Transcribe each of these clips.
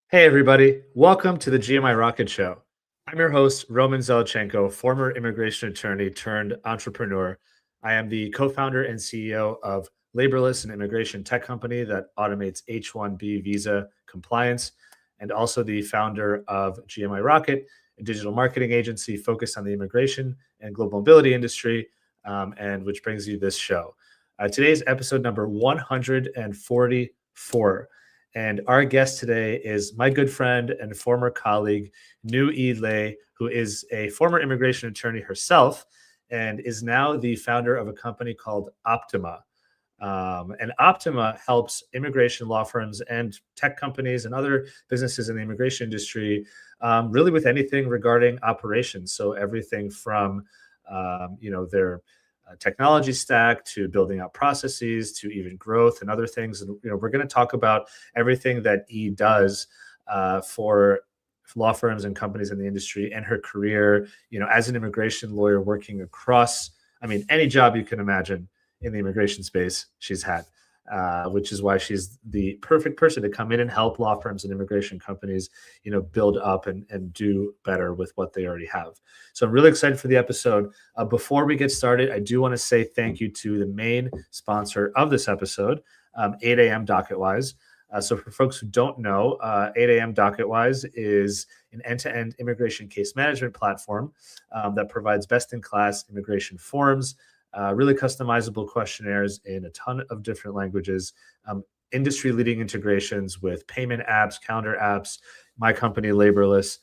Hey, everybody. Welcome to the GMI Rocket Show. I'm your host, Roman Zelichenko, former immigration attorney turned entrepreneur. I am the co founder and CEO of Laborless, an immigration tech company that automates H-1B visa compliance, and also the founder of GMI Rocket, a digital marketing agency focused on the immigration and global mobility industry, and which brings you this show. Today's episode number 144. And our guest today is my good friend and former colleague, Nhu-y, who is a former immigration attorney herself and is now the founder of a company called Optima. And Optima helps immigration law firms and tech companies and other businesses in the immigration industry really with anything regarding operations. So everything from their technology stack to building out processes to even growth and other things. And we're going to talk about everything that E does for law firms and companies in the industry and her career, as an immigration lawyer working across, any job you can imagine in the immigration space she's had. Which is why she's the perfect person to come in and help law firms and immigration companies, build up and do better with what they already have. So I'm really excited for the episode. Before we get started, I do want to say thank you to the main sponsor of this episode, 8 a.m. DocketWise. So for folks who don't know, 8 a.m. DocketWise is an end-to-end immigration case management platform that provides best-in-class immigration forms, really customizable questionnaires in a ton of different languages, industry-leading integrations with payment apps, calendar apps, my company, Laborless,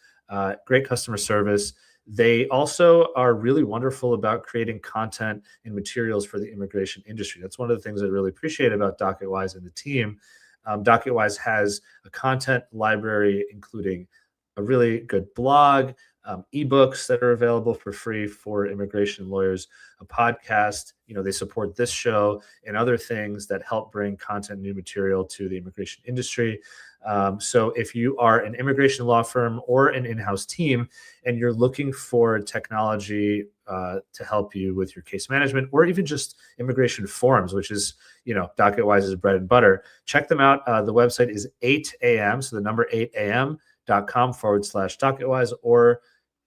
great customer service. They also are really wonderful about creating content and materials for the immigration industry. That's one of the things I really appreciate about DocketWise and the team. DocketWise has a content library, including a really good blog, ebooks that are available for free for immigration lawyers, a podcast. They support this show and other things that help bring content, new material to the immigration industry. So if you are an immigration law firm or an in-house team and you're looking for technology to help you with your case management or even just immigration forms, which is, DocketWise's bread and butter, check them out. The website is 8am, so the number 8am.com/DocketWise, or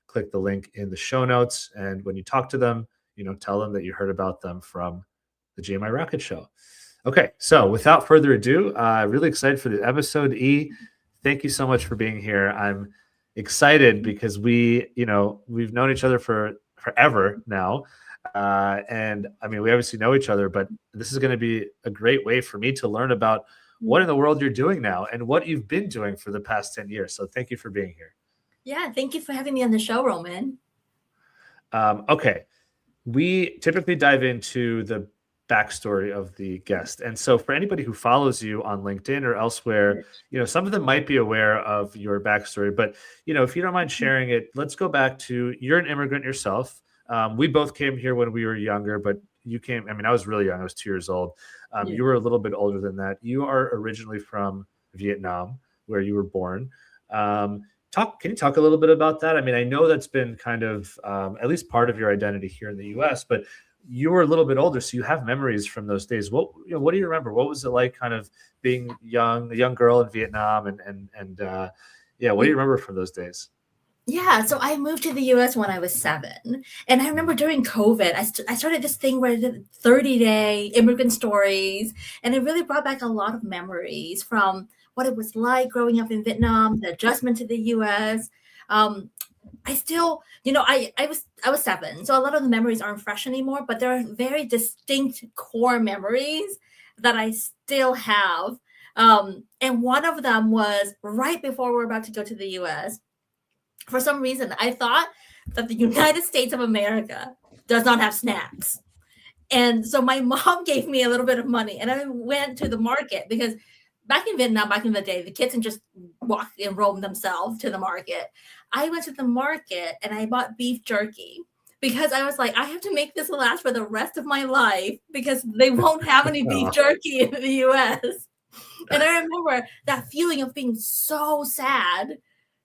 click the link in the show notes. And when you talk to them, tell them that you heard about them from the GMI Rocket Show. Okay, so without further ado, really excited for the episode. E, thank you so much for being here. I'm excited because we've known each other for forever now. And we obviously know each other, but this is going to be a great way for me to learn about what in the world you're doing now and what you've been doing for the past 10 years. So thank you for being here. Yeah, thank you for having me on the show, Roman. Okay, we typically dive into the backstory of the guest. And so for anybody who follows you on LinkedIn or elsewhere, some of them might be aware of your backstory, but, if you don't mind sharing it, let's go back to, you're an immigrant yourself. We both came here when we were younger, but you came, I was really young. I was 2 years old. You were a little bit older than that. You are originally from Vietnam, where you were born. Can you talk a little bit about that? I know that's been kind of at least part of your identity here in the U.S., but you were a little bit older, so you have memories from those days. What do you remember? What was it like, kind of being a young girl in Vietnam, and what do you remember from those days? Yeah, so I moved to the U.S. when I was 7, and I remember during COVID, I started this thing where I did 30-day immigrant stories, and it really brought back a lot of memories from what it was like growing up in Vietnam, the adjustment to the U.S. I still, I was 7, so a lot of the memories aren't fresh anymore, but there are very distinct core memories that I still have. And one of them was right before we were about to go to the U.S. For some reason, I thought that the United States of America does not have snacks. And so my mom gave me a little bit of money, and I went to the market because back in Vietnam, back in the day, the kids can just walk and roam themselves to the market. I went to the market and I bought beef jerky because I was like, I have to make this last for the rest of my life because they won't have any beef jerky in the U.S. And I remember that feeling of being so sad,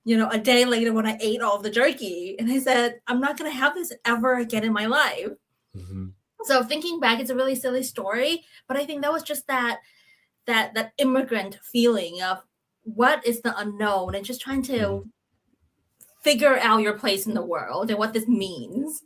a day later when I ate all the jerky. And I said, I'm not going to have this ever again in my life. Mm-hmm. So thinking back, it's a really silly story, but I think that was just that immigrant feeling of what is the unknown and just trying Mm. to figure out your place in the world and what this means.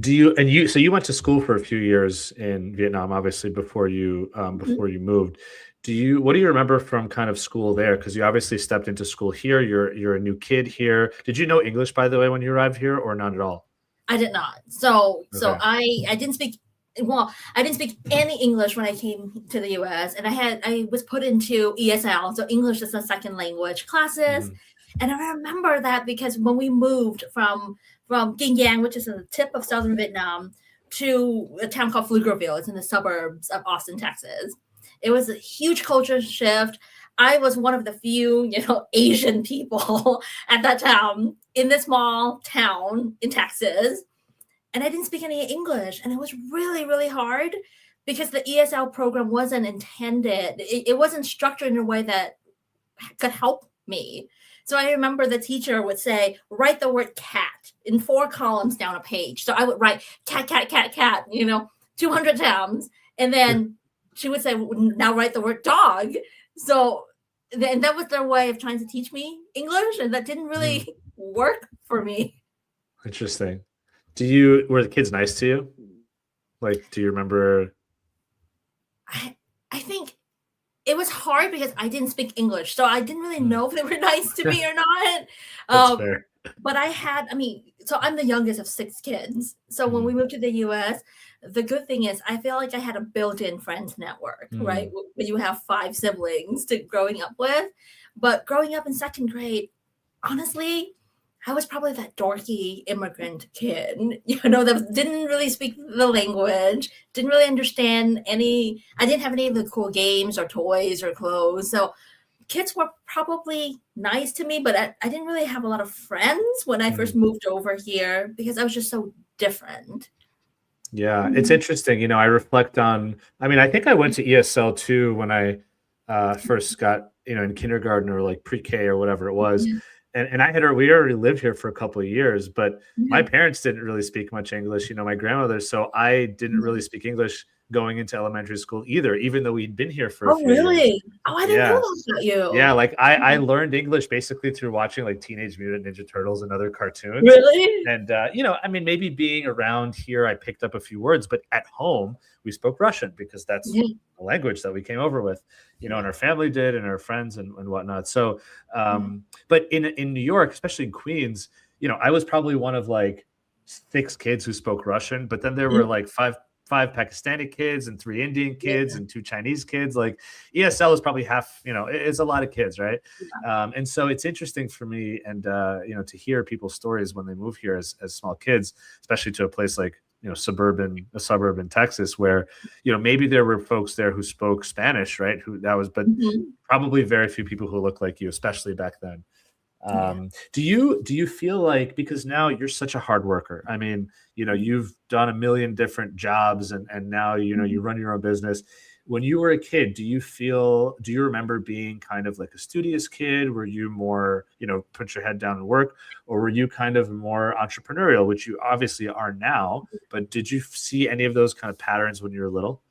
So you went to school for a few years in Vietnam, obviously before you moved. What do you remember from kind of school there? Because you obviously stepped into school here. You're a new kid here. Did you know English, by the way, when you arrived here, or not at all? I did not. So Okay. I didn't speak I didn't speak any English when I came to the US, and I was put into ESL, so English as a second language classes. Mhm. And I remember that because when we moved from Kinh Giang, which is in the tip of southern Vietnam, to a town called Pflugerville, it's in the suburbs of Austin, Texas. It was a huge culture shift. I was one of the few, Asian people at that town in this small town in Texas. And I didn't speak any English. And it was really, really hard because the ESL program wasn't intended, it wasn't structured in a way that could help me. So I remember the teacher would say, write the word cat in 4 columns down a page. So I would write cat, cat, cat, cat, 200 times. And then she would say, now write the word dog. So then that was their way of trying to teach me English. And that didn't really work for me. Interesting. Were the kids nice to you? Like, do you remember? I think it was hard because I didn't speak English. So I didn't really know if they were nice to me or not. That's fair. But so I'm the youngest of 6 kids. So when we moved to the US, the good thing is I feel like I had a built-in friends network, right? When you have 5 siblings growing up with. But growing up in 2nd grade, honestly, I was probably that dorky immigrant kid, that didn't really speak the language, didn't really understand I didn't have any of the cool games or toys or clothes. So kids were probably nice to me, but I didn't really have a lot of friends when I first moved over here because I was just so different. Yeah, it's interesting. I reflect on, I think I went to ESL too when I first got, in kindergarten or like pre-K or whatever it was. And we already lived here for a couple of years, but my parents didn't really speak much English, my grandmother. So I didn't really speak English going into elementary school either, even though we'd been here for a few really? years. Oh, I didn't know that about you. Yeah, like I learned English basically through watching like Teenage Mutant Ninja Turtles and other cartoons. Really? And maybe being around here, I picked up a few words, but at home we spoke Russian because that's the language that we came over with, and our family did, and our friends and whatnot. So, but in New York, especially in Queens, I was probably one of like 6 kids who spoke Russian, but then there were like five Pakistani kids and 3 Indian kids and 2 Chinese kids. Like ESL is probably half, it's a lot of kids, right? And so it's interesting for me and, to hear people's stories when they move here as small kids, especially to a place like, a suburb in Texas where, maybe there were folks there who spoke Spanish, right? But probably very few people who look like you, especially back then. Do you feel like, because now you're such a hard worker, you've done a million different jobs and now, you run your own business. When you were a kid, do you remember being kind of like a studious kid? Were you more, put your head down and work, or were you kind of more entrepreneurial, which you obviously are now, but did you see any of those kind of patterns when you were little?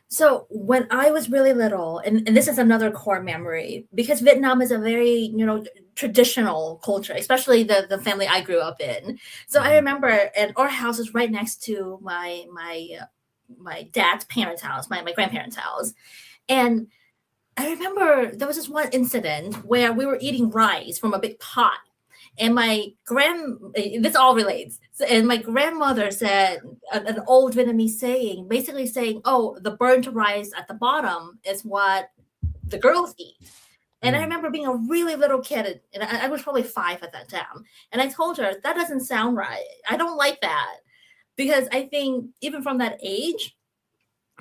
So when I was really little, and this is another core memory, because Vietnam is a very, traditional culture, especially the family I grew up in. So I remember, and our house is right next to my dad's parents' house, my grandparents' house. And I remember there was this one incident where we were eating rice from a big pot. And this all relates. And my grandmother said an old Vietnamese saying, basically saying, oh, the burnt rice at the bottom is what the girls eat. And I remember being a really little kid, and I was probably 5 at that time. And I told her, that doesn't sound right. I don't like that. Because I think even from that age,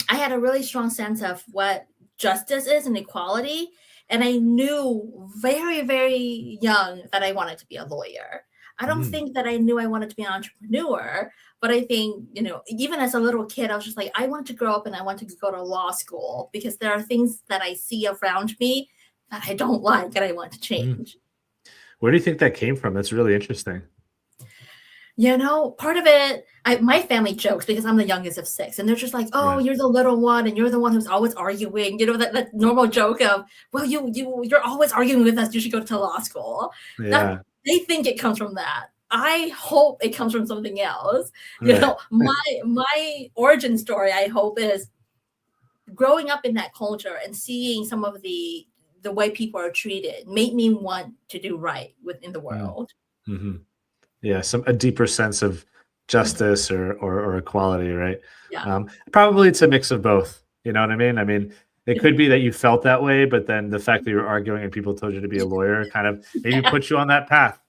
I had a really strong sense of what justice is and equality. And I knew very, very young that I wanted to be a lawyer. I don't think that I knew I wanted to be an entrepreneur, but I think, even as a little kid, I was just like, I want to grow up and I want to go to law school because there are things that I see around me that I don't like and I want to change. Where do you think that came from? That's really interesting. Part of it, my family jokes because I'm the youngest of 6, and they're just like, "Oh, Right. you're the little one, and you're the one who's always arguing." That normal joke of, "Well, you're always arguing with us. You should go to law school." That Yeah. they think it comes from that. I hope it comes from something else. Right. My origin story, I hope, is growing up in that culture and seeing some of the way people are treated made me want to do right within the world. Mm-hmm. Yeah, a deeper sense of justice or equality, right? Yeah. Probably it's a mix of both. You know what I mean? I mean, it could be that you felt that way, but then the fact that you were arguing and people told you to be a lawyer kind of maybe Yeah. put you on that path.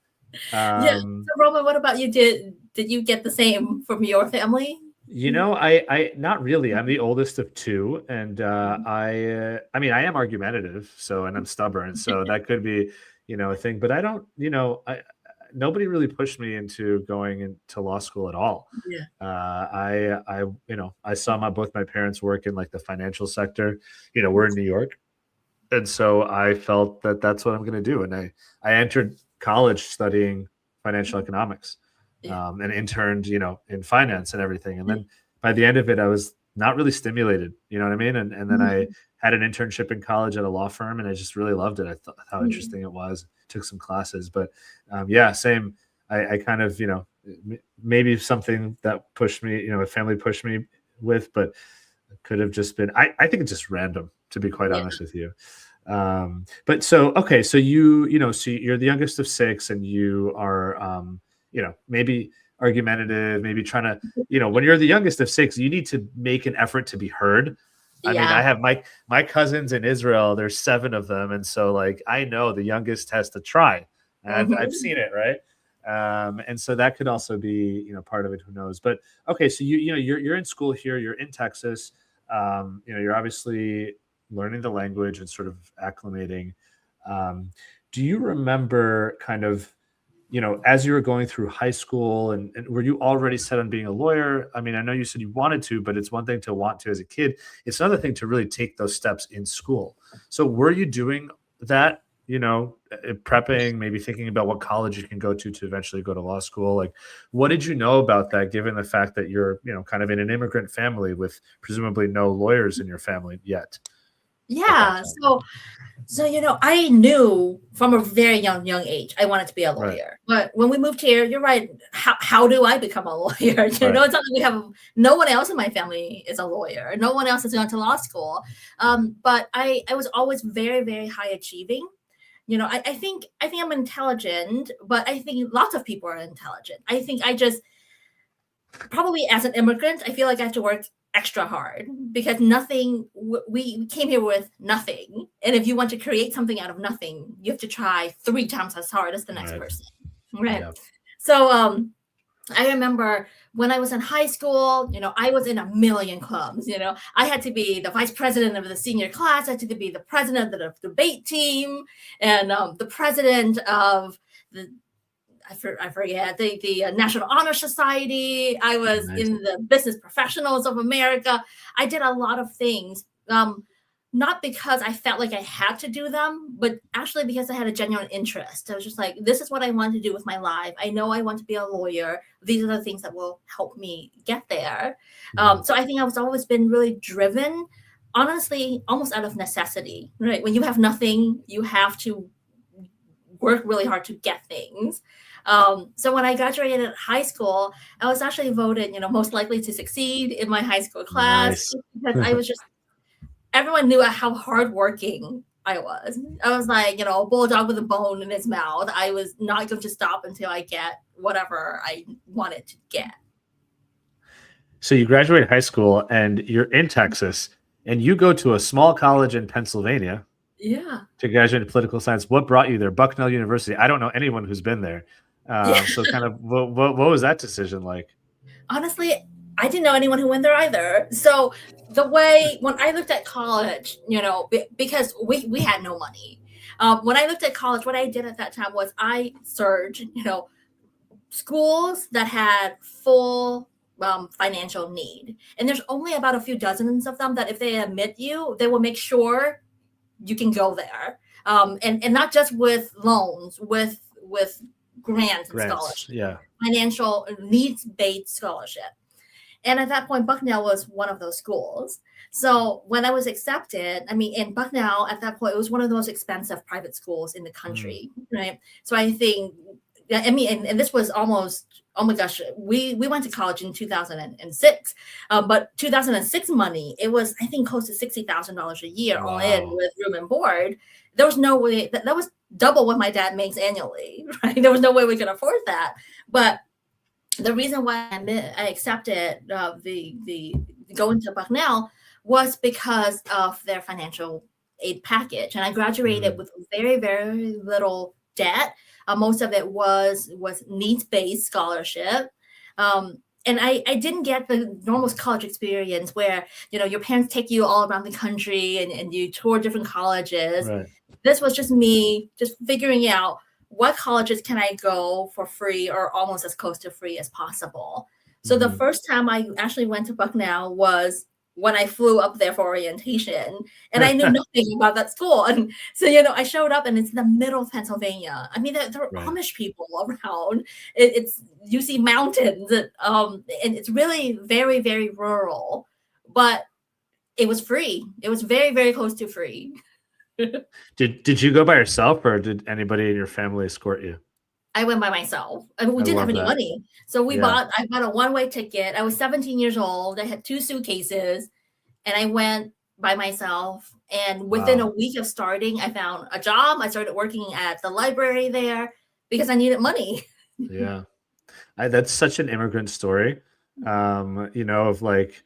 Yeah. So Roman, what about you? Did you get the same from your family? I not really. I'm the oldest of 2, and I mean, I am argumentative, and I'm stubborn, so that could be, a thing. But I don't, nobody really pushed me into going into law school at all. Yeah. I saw both my parents work in like the financial sector. We're in New York, and so I felt that that's what I'm going to do. And I entered college studying financial economics, Yeah. and interned, in finance and everything. And then by the end of it, I was not really stimulated. You know what I mean? And then I had an internship in college at a law firm, and I just really loved it. I thought how interesting it was. Took some classes, but yeah, same. I kind of, maybe something that pushed me, a family pushed me with, but it could have just been, I think it's just random, to be quite honest with you. But okay, so so you're the youngest of 6, and you are, maybe argumentative, maybe trying to, when you're the youngest of 6, you need to make an effort to be heard. I mean, I have my cousins in Israel, there's 7 of them. And so like, I know the youngest has to try, and I've seen it. Right. And so that could also be, part of it, who knows, but okay. So you're in school here, you're in Texas. You're obviously learning the language and sort of acclimating. Do you remember kind of, as you were going through high school, and were you already set on being a lawyer? I mean, I know you said you wanted to, but it's one thing to want to as a kid. It's another thing to really take those steps in school. So were you doing that, prepping, maybe thinking about what college you can go to eventually go to law school? Like, what did you know about that, given the fact that you're, kind of in an immigrant family with presumably no lawyers in your family yet? Yeah. So, I knew from a very young age I wanted to be a lawyer. Right. But when we moved here, you're right. How do I become a lawyer? It's not like no one else in my family is a lawyer. No one else has gone to law school. But I was always very, very high achieving. I think I'm intelligent, but I think lots of people are intelligent. I think I just probably, as an immigrant, I feel like I have to work extra hard because we came here with nothing, and if you want to create something out of nothing, you have to try 3 times as hard as the next person, right? Yeah. So I remember when I was in high school, I was in a million clubs. I had to be the vice president of the senior class. I had to be the president of the debate team, and the president of I forget, the National Honor Society. I was in the Business Professionals of America. I did a lot of things, not because I felt like I had to do them, but actually because I had a genuine interest. I was just like, this is what I want to do with my life. I know I want to be a lawyer. These are the things that will help me get there. So I think I've always been really driven, honestly, almost out of necessity, right? When you have nothing, you have to work really hard to get things. So when I graduated high school, I was actually voted, most likely to succeed in my high school class. Because I was just, everyone knew how hardworking I was. I was like, a bulldog with a bone in his mouth. I was not going to stop until I get whatever I wanted to get. So you graduate high school and you're in Texas, and you go to a small college in Pennsylvania. Yeah. To graduate in political science. What brought you there? Bucknell University. I don't know anyone who's been there. So kind of what was that decision like? Honestly, I didn't know anyone who went there either. So the way, when I looked at college, because we had no money. When I looked at college, what I did at that time was I searched, schools that had full financial need. And there's only about a few dozens of them that if they admit you, they will make sure you can go there. And not just with loans, with grants and scholarships. Yeah. financial needs-based scholarship. And at that point, Bucknell was one of those schools. So when I was accepted, I mean, in Bucknell at that point, it was one of the most expensive private schools in the country, right? So I think, I mean, and this was almost, oh my gosh, we went to college in 2006, but 2006 money, it was, I think, close to $60,000 a year all in with room and board. There was no way, that was double what my dad makes annually, right? There was no way we could afford that. But the reason why I accepted the going to Bucknell was because of their financial aid package, and I graduated with very, very little debt. Most of it was needs-based scholarship, and I didn't get the normal college experience where your parents take you all around the country and you tour different colleges. Right. This was just me just figuring out what colleges can I go for free or almost as close to free as possible. So the first time I actually went to Bucknell was when I flew up there for orientation, and I knew nothing about that school. And so, I showed up and it's in the middle of Pennsylvania. I mean, there are Amish people around. You see mountains, and it's really very, very rural, but it was free. It was very, very close to free. Did you go by yourself, or did anybody in your family escort you? I went by myself. I mean, we didn't have any money. So I bought a one-way ticket. I was 17 years old. I had 2 suitcases, and I went by myself. And within a week of starting, I found a job. I started working at the library there because I needed money. Yeah. That's such an immigrant story. Of like,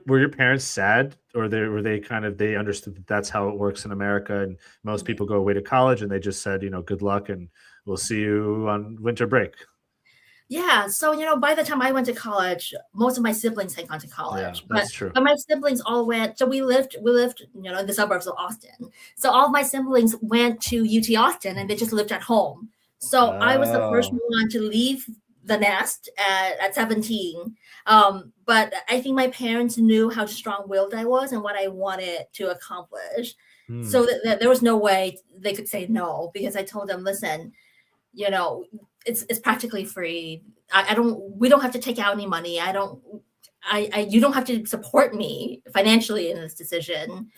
were your parents sad, or were they kind of, they understood that that's how it works in America, and most people go away to college, and they just said, good luck, and we'll see you on winter break? Yeah. So, by the time I went to college, most of my siblings had gone to college. Yeah, that's true. But my siblings all went. So we lived, in the suburbs of Austin. So all of my siblings went to UT Austin, and they just lived at home. So I was the first one to leave the nest at 17. But I think my parents knew how strong-willed I was and what I wanted to accomplish. So that there was no way they could say no, because I told them, listen, it's practically free. We don't have to take out any money. You don't have to support me financially in this decision.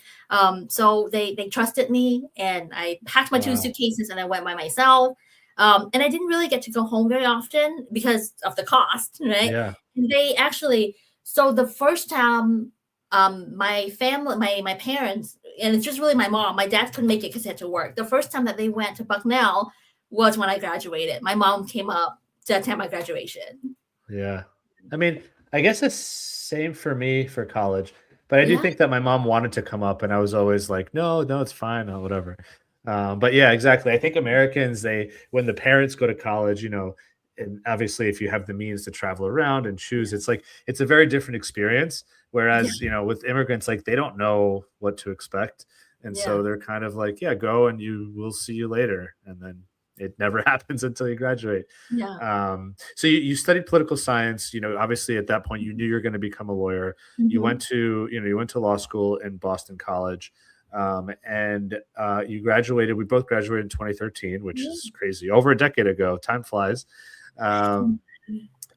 So they trusted me, and I packed my 2 suitcases and I went by myself. And I didn't really get to go home very often because of the cost, right? Yeah. And they actually, so the first time, my family, my parents, and it's just really my mom, my dad couldn't make it because he had to work. The first time that they went to Bucknell was when I graduated. My mom came up to attend my graduation. Yeah. I mean, I guess it's same for me for college, but I do think that my mom wanted to come up, and I was always like, no, it's fine, or whatever. But yeah, exactly. I think Americans, when the parents go to college, and obviously if you have the means to travel around and choose, it's a very different experience. Whereas, with immigrants, like, they don't know what to expect. And so they're kind of like, yeah, go, and we'll see you later. And then it never happens until you graduate. Yeah. So you studied political science, obviously at that point you knew you were going to become a lawyer. You went to law school in Boston College. And you graduated. We both graduated in 2013, which is crazy. Over a decade ago. Time flies. And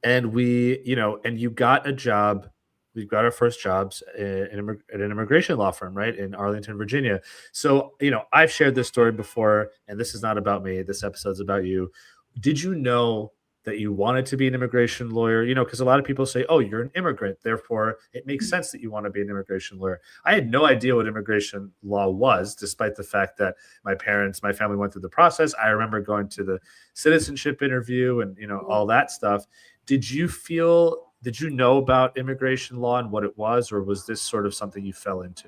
and you got a job. We got our first jobs at an immigration law firm, right, in Arlington, Virginia. So, I've shared this story before, and this is not about me. This episode's about you. Did you know that you wanted to be an immigration lawyer? Because a lot of people say, oh, you're an immigrant, therefore it makes sense that you want to be an immigration lawyer. I had no idea what immigration law was, despite the fact that my family went through the process. I remember going to the citizenship interview and, all that stuff. Did you know about immigration law and what it was, or was this sort of something you fell into?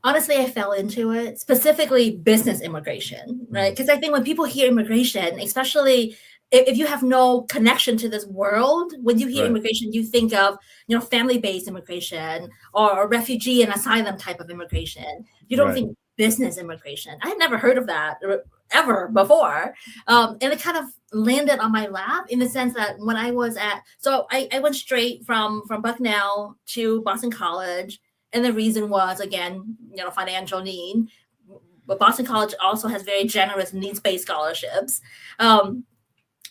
Honestly, I fell into it, specifically business immigration, right? Because I think when people hear immigration, especially if you have no connection to this world, when you hear immigration, you think of, family-based immigration or refugee and asylum type of immigration. You don't think business immigration. I had never heard of that ever before. And it kind of landed on my lap in the sense that when I was I went straight from Bucknell to Boston College. And the reason was, again, financial need. But Boston College also has very generous needs-based scholarships.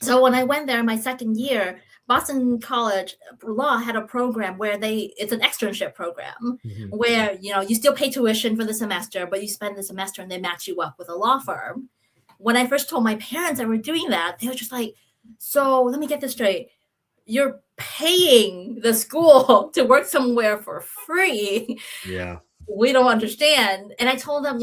So when I went there my second year, Boston College Law had a program where it's an externship program Mhm. where, you still pay tuition for the semester, but you spend the semester and they match you up with a law firm. When I first told my parents that we're doing that, they were just like, so let me get this straight. You're paying the school to work somewhere for free. Yeah. We don't understand. And I told them,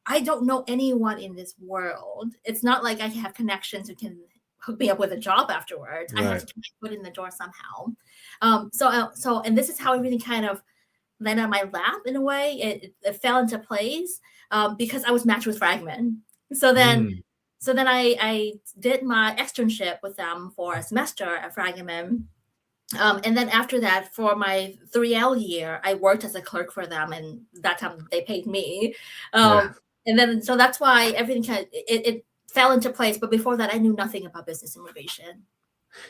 I don't know anyone in this world. It's not like I have connections who can hook me up with a job afterwards. I have Right. to get my foot in the door somehow. And this is how everything kind of landed on my lap in a way. It fell into place because I was matched with Fragment. So then, Mm. I did my externship with them for a semester at Fragment. And then after that, for my 3L year, I worked as a clerk for them, and that time they paid me. Yeah. And then, so that's why everything it fell into place. But before that, I knew nothing about business immigration.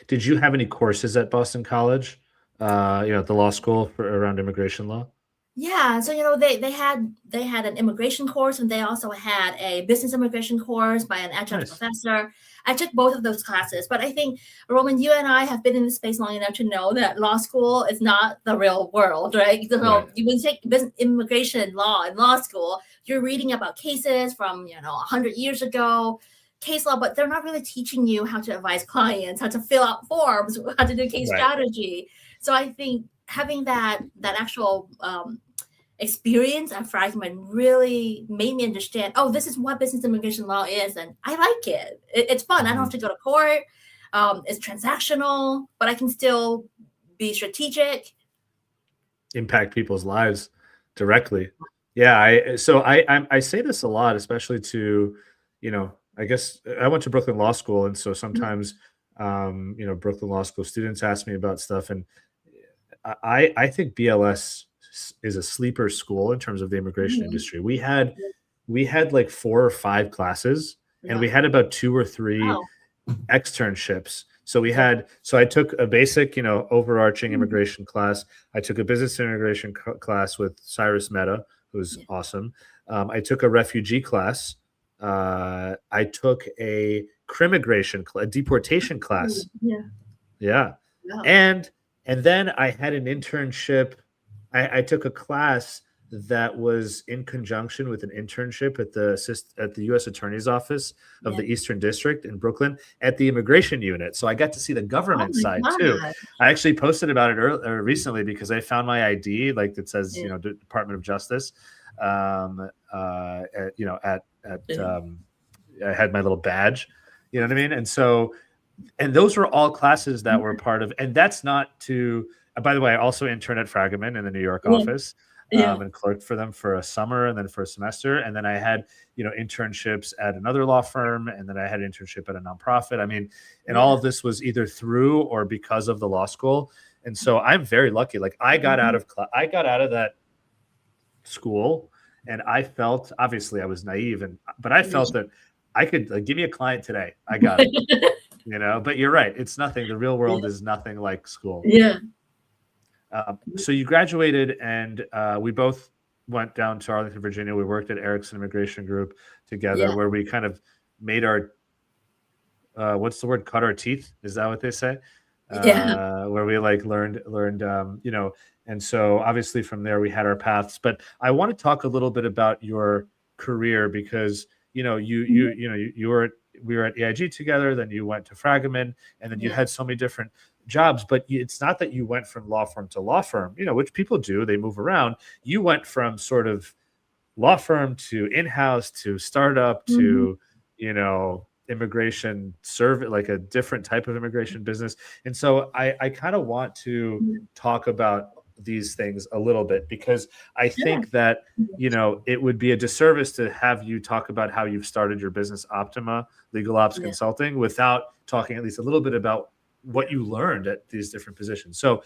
Did you have any courses at Boston College, at the law school for around immigration law? Yeah, so they had an immigration course, and they also had a business immigration course by an adjunct Nice. professor. I took both of those classes, but I think, Roman, you and I have been in this space long enough to know that law school is not the real world, right? Right. So you when you take business immigration law in law school, you're reading about cases from 100 years ago, case law, but they're not really teaching you how to advise clients, how to fill out forms, how to do case Right. strategy. So I think having that actual experience at Fragment really made me understand, oh, this is what business immigration law is, and I like it. It's fun. I don't have Mhm. to go to court. It's transactional, but I can still be strategic. Impact people's lives directly. Yeah, I say this a lot, especially to, I guess I went to Brooklyn Law School, and so Yeah, sometimes, Brooklyn Law School students ask me about stuff, and I think BLS is a sleeper school in terms of the immigration mhm, industry. We had like 4 or 5 classes, and yeah. we had about 2 or 3 Wow. externships. So Yeah. I took a basic, overarching Mhm. immigration class. I took a business integration class with Cyrus Mehta, who's Yeah. awesome. I took a refugee class. I took a a deportation class. Yeah. Yeah. Wow. And then I had an internship. I took a class that was in conjunction with an internship at the US Attorney's Office of Yeah. the Eastern District in Brooklyn at the immigration unit. So I got to see the Oh government my side too. God. I actually posted about it recently because I found my ID like that says, Yeah. Department of Justice. At, Yeah. I had my little badge, you know what I mean? And those were all classes that were part of, and that's not to, by the way, I also interned at Fragaman in the New York Yeah. office, Yeah. and clerked for them for a summer and then for a semester. And then I had, internships at another law firm. And then I had an internship at a nonprofit. I mean, and all Yeah. of this was either through or because of the law school. And so I'm very lucky. Like I got out of that school and I felt, obviously I was naive but I felt that I could, like, give me a client today. I got it. But you're right. It's nothing. The real world is nothing like school. Yeah. So you graduated, and we both went down to Arlington, Virginia. We worked at Erickson Immigration Group together, Yeah. where we kind of made our what's the word? Cut our teeth. Is that what they say? Yeah. Where we like learned, and so obviously from there we had our paths. But I want to talk a little bit about your career because you were we were at EIG together, then you went to Fragaman, and then you Yeah. had so many different jobs. But it's not that you went from law firm to law firm, which people do. They move around. You went from sort of law firm to in-house to startup Mhm. to immigration serve, like a different type of immigration business. And so I kind of want to talk about these things a little bit because I Sure. think that it would be a disservice to have you talk about how you've started your business, Optima LegalOps Yeah. Consulting, without talking at least a little bit about what you learned at these different positions. So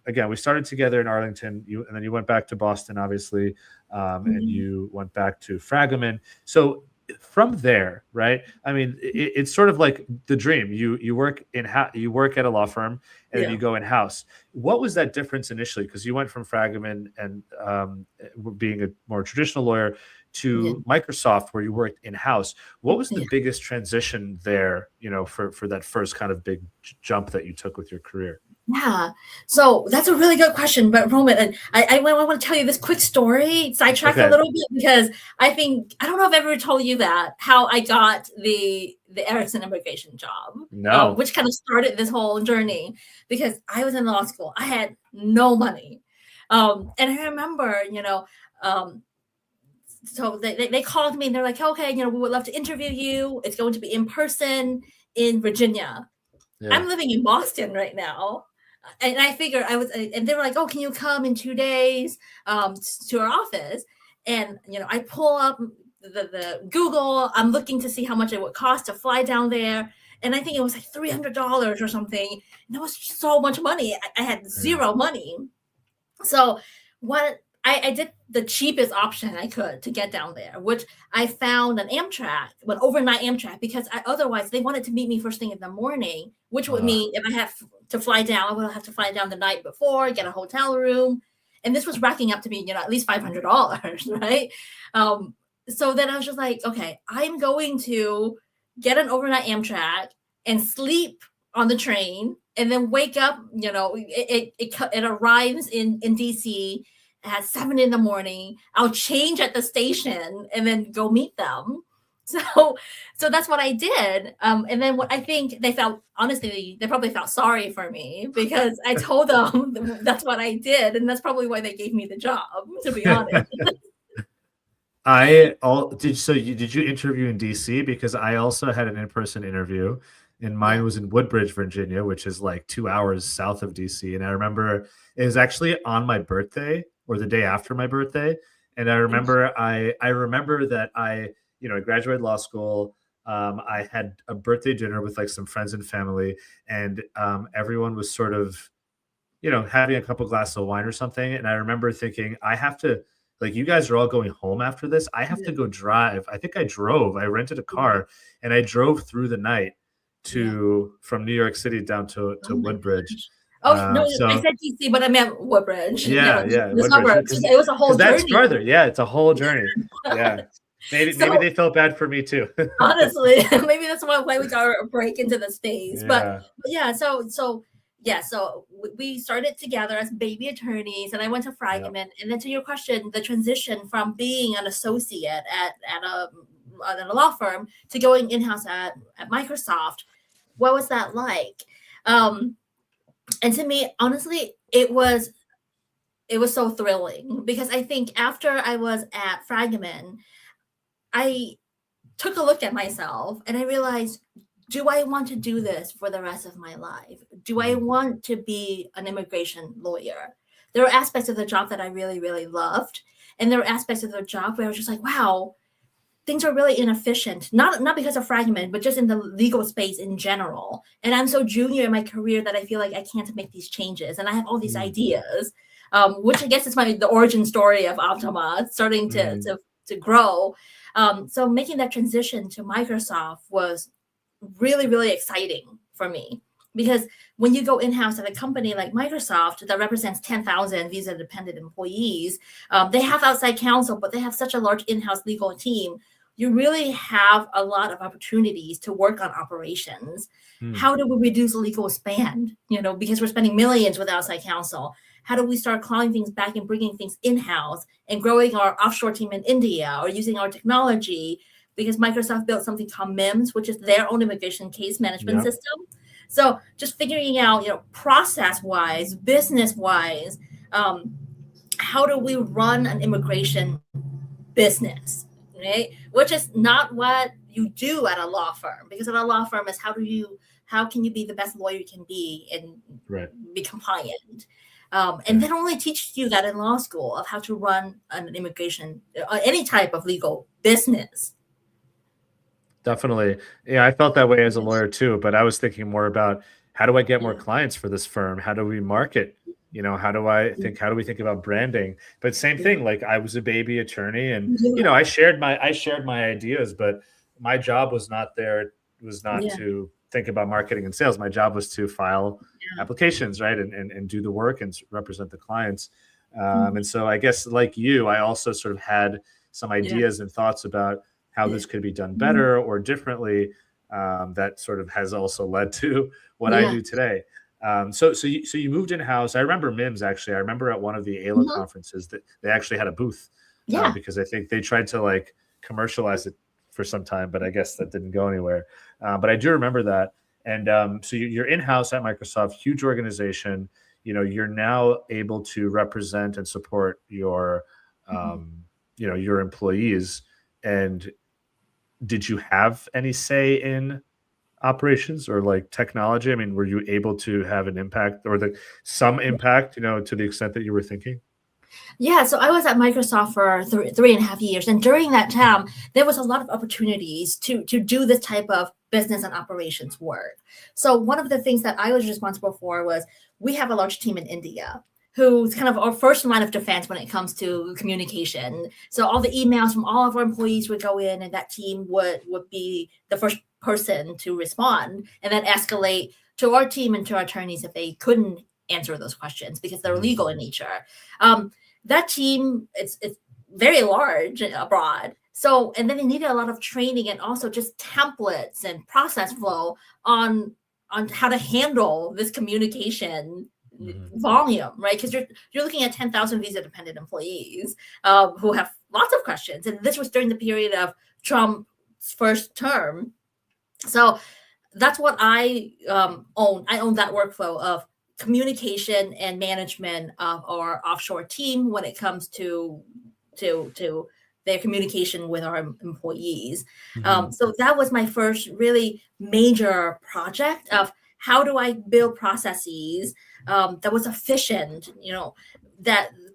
again, we started together in Arlington, and then you went back to Boston, obviously, and Mhm. you went back to Fragaman. So from there, right? I mean, it's sort of like the dream. You work you work at a law firm, and then Yeah. you go in house. What was that difference initially? Because you went from Fragaman and being a more traditional lawyer to Microsoft, where you worked in-house. What was the biggest transition there, for that first kind of big jump that you took with your career? Yeah. So that's a really good question. But Roman, and I want to tell you this quick story, sidetrack a little bit, because I don't know if I've ever told you that, how I got the Ericsson immigration job. No. Which kind of started this whole journey, because I was in law school. I had no money. And I remember, so they called me and they're like, okay, we would love to interview you. It's going to be in person in Virginia. Yeah. I'm living in Boston right now. And I figured and they were like, oh, can you come in 2 days to our office? And, I pull up the Google, I'm looking to see how much it would cost to fly down there. And I think it was like $300 or something. And that was so much money. I had zero money. So I did the cheapest option I could to get down there, which I found an overnight Amtrak, because otherwise they wanted to meet me first thing in the morning, which would mean if I have to fly down, I would have to fly down the night before, get a hotel room. And this was racking up to be, at least $500, right? So then I was just like, okay, I'm going to get an overnight Amtrak and sleep on the train, and then wake up, it arrives in DC at 7 a.m. I'll change at the station and then go meet them. So that's what I did. And then what I think they probably felt sorry for me, because I told them that's what I did. And that's probably why they gave me the job, to be honest. Did you interview in DC? Because I also had an in-person interview, and mine was in Woodbridge, Virginia, which is like 2 hours south of DC. And I remember it was actually on my birthday, or the day after my birthday. And I remember that I graduated law school. I had a birthday dinner with like some friends and family, and everyone was sort of, having a couple glasses of wine or something. And I remember thinking, I have to, like, you guys are all going home after this. I have to go drive. I think I rented a car, and I drove through the night from New York City down to Woodbridge. No, I said DC, but I meant Woodbridge. Yeah. The suburbs. It was a whole journey. That's farther. Yeah, it's a whole journey. Yeah. Maybe they felt bad for me too. Honestly, maybe that's why we got a break into the space. Yeah. But yeah, so we started together as baby attorneys, and I went to Fragment. And then to your question, the transition from being an associate at a law firm to going in-house at Microsoft, what was that like? And to me, honestly, it was so thrilling, because I think after I was at Fragment, I took a look at myself and I realized, do I want to do this for the rest of my life? Do I want to be an immigration lawyer? There were aspects of the job that I really, really loved. And there were aspects of the job where I was just like, wow, things are really inefficient, not because of Fragment, but just in the legal space in general. And I'm so junior in my career that I feel like I can't make these changes. And I have all these ideas, which I guess is the origin story of Optima, starting to grow. So making that transition to Microsoft was really, really exciting for me, because when you go in-house at a company like Microsoft that represents 10,000 visa-dependent employees, they have outside counsel, but they have such a large in-house legal team. You really have a lot of opportunities to work on operations. How do we reduce legal spend? Because we're spending millions with outside counsel. How do we start clawing things back and bringing things in-house and growing our offshore team in India, or using our technology? Because Microsoft built something called MIMS, which is their own immigration case management system. So just figuring out, process-wise, business-wise, how do we run an immigration business? Right? Which is not what you do at a law firm, because at a law firm is how can you be the best lawyer you can be and be compliant. And they don't only teach you that in law school, of how to run an immigration, any type of legal business. Definitely. Yeah, I felt that way as a lawyer too, but I was thinking more about, how do I get more clients for this firm? How do we market? How do we think about branding? But same thing, like, I was a baby attorney, and I shared my ideas, but my job was not to think about marketing and sales. My job was to file applications, right, and do the work and represent the clients. And so I guess, like you, I also sort of had some Yeah. ideas and thoughts about how this could be done better or differently. That sort of has also led to what I Yeah. do today. So you moved in house. I remember MIMS actually. I remember at one of the ALA Mhm. conferences that they actually had a booth Yeah. because I think they tried to like commercialize it for some time, but I guess that didn't go anywhere. But I do remember that. And so you're in house at Microsoft, huge organization. You're now able to represent and support your your employees. And did you have any say in operations or like technology? I mean, were you able to have an impact or some impact, to the extent that you were thinking? Yeah, so I was at Microsoft for 3.5 years, and during that time, there was a lot of opportunities to do this type of business and operations work. So one of the things that I was responsible for was we have a large team in India who's kind of our first line of defense when it comes to communication. So all the emails from all of our employees would go in, and that team would be the first person to respond, and then escalate to our team and to our attorneys if they couldn't answer those questions because they're legal in nature. That team it's very large abroad. So, and then they needed a lot of training and also just templates and process flow on how to handle this communication volume, right? Because you're looking at 10,000 visa dependent employees who have lots of questions, and this was during the period of Trump's first term. So that's what I own. I own that workflow of communication and management of our offshore team when it comes to their communication with our employees. So that was my first really major project of how do I build processes that was efficient,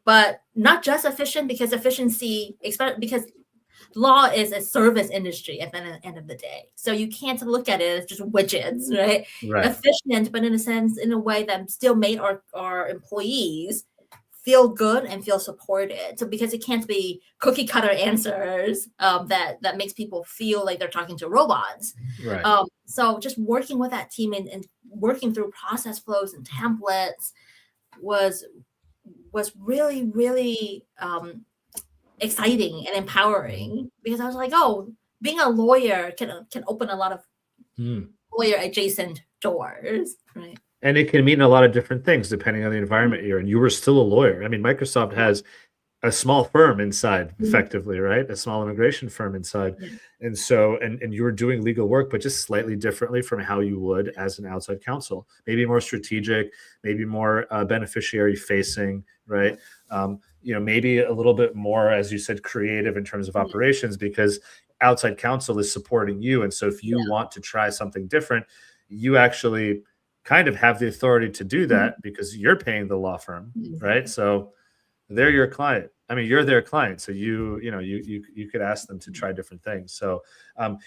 but not just efficient because efficiency, because law is a service industry at the end of the day. So you can't look at it as just widgets, right? Right. Efficient, but in a sense, in a way that still made our employees feel good and feel supported. So because it can't be cookie cutter answers that makes people feel like they're talking to robots. Right. So just working with that team and working through process flows and templates was really, really exciting and empowering because I was like, oh, being a lawyer can open a lot of lawyer adjacent doors, right? And it can mean a lot of different things depending on the environment you're in. You were still a lawyer. I mean, Microsoft has a small firm inside, effectively, right? A small immigration firm inside. And so, and you were doing legal work, but just slightly differently from how you would as an outside counsel, maybe more strategic, maybe more beneficiary facing, right? Maybe a little bit more, as you said, creative in terms of operations, because outside counsel is supporting you. And so if you want to try something different, you actually kind of have the authority to do that because you're paying the law firm, right? So they're your client. I mean, you're their client. So you could ask them to try different things. So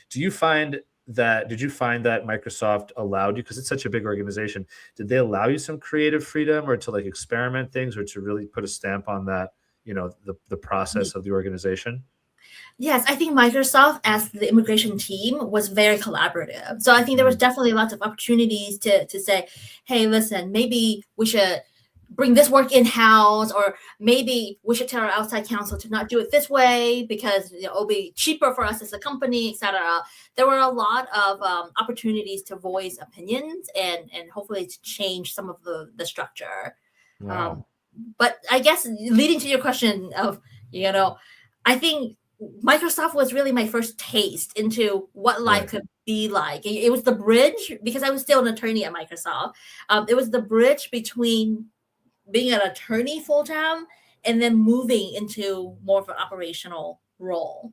did you find that Microsoft allowed you, because it's such a big organization, did they allow you some creative freedom or to like experiment things or to really put a stamp on that, the process of the organization? Yes, I think Microsoft as the immigration team was very collaborative. So I think there was definitely lots of opportunities to say, hey, listen, maybe we should bring this work in-house, or maybe we should tell our outside counsel to not do it this way because it'll be cheaper for us as a company, etc. There were a lot of opportunities to voice opinions and hopefully to change some of the structure. Wow. But I guess leading to your question of, I think Microsoft was really my first taste into what life could be like. It was the bridge, because I was still an attorney at Microsoft. It was the bridge between being an attorney full time and then moving into more of an operational role.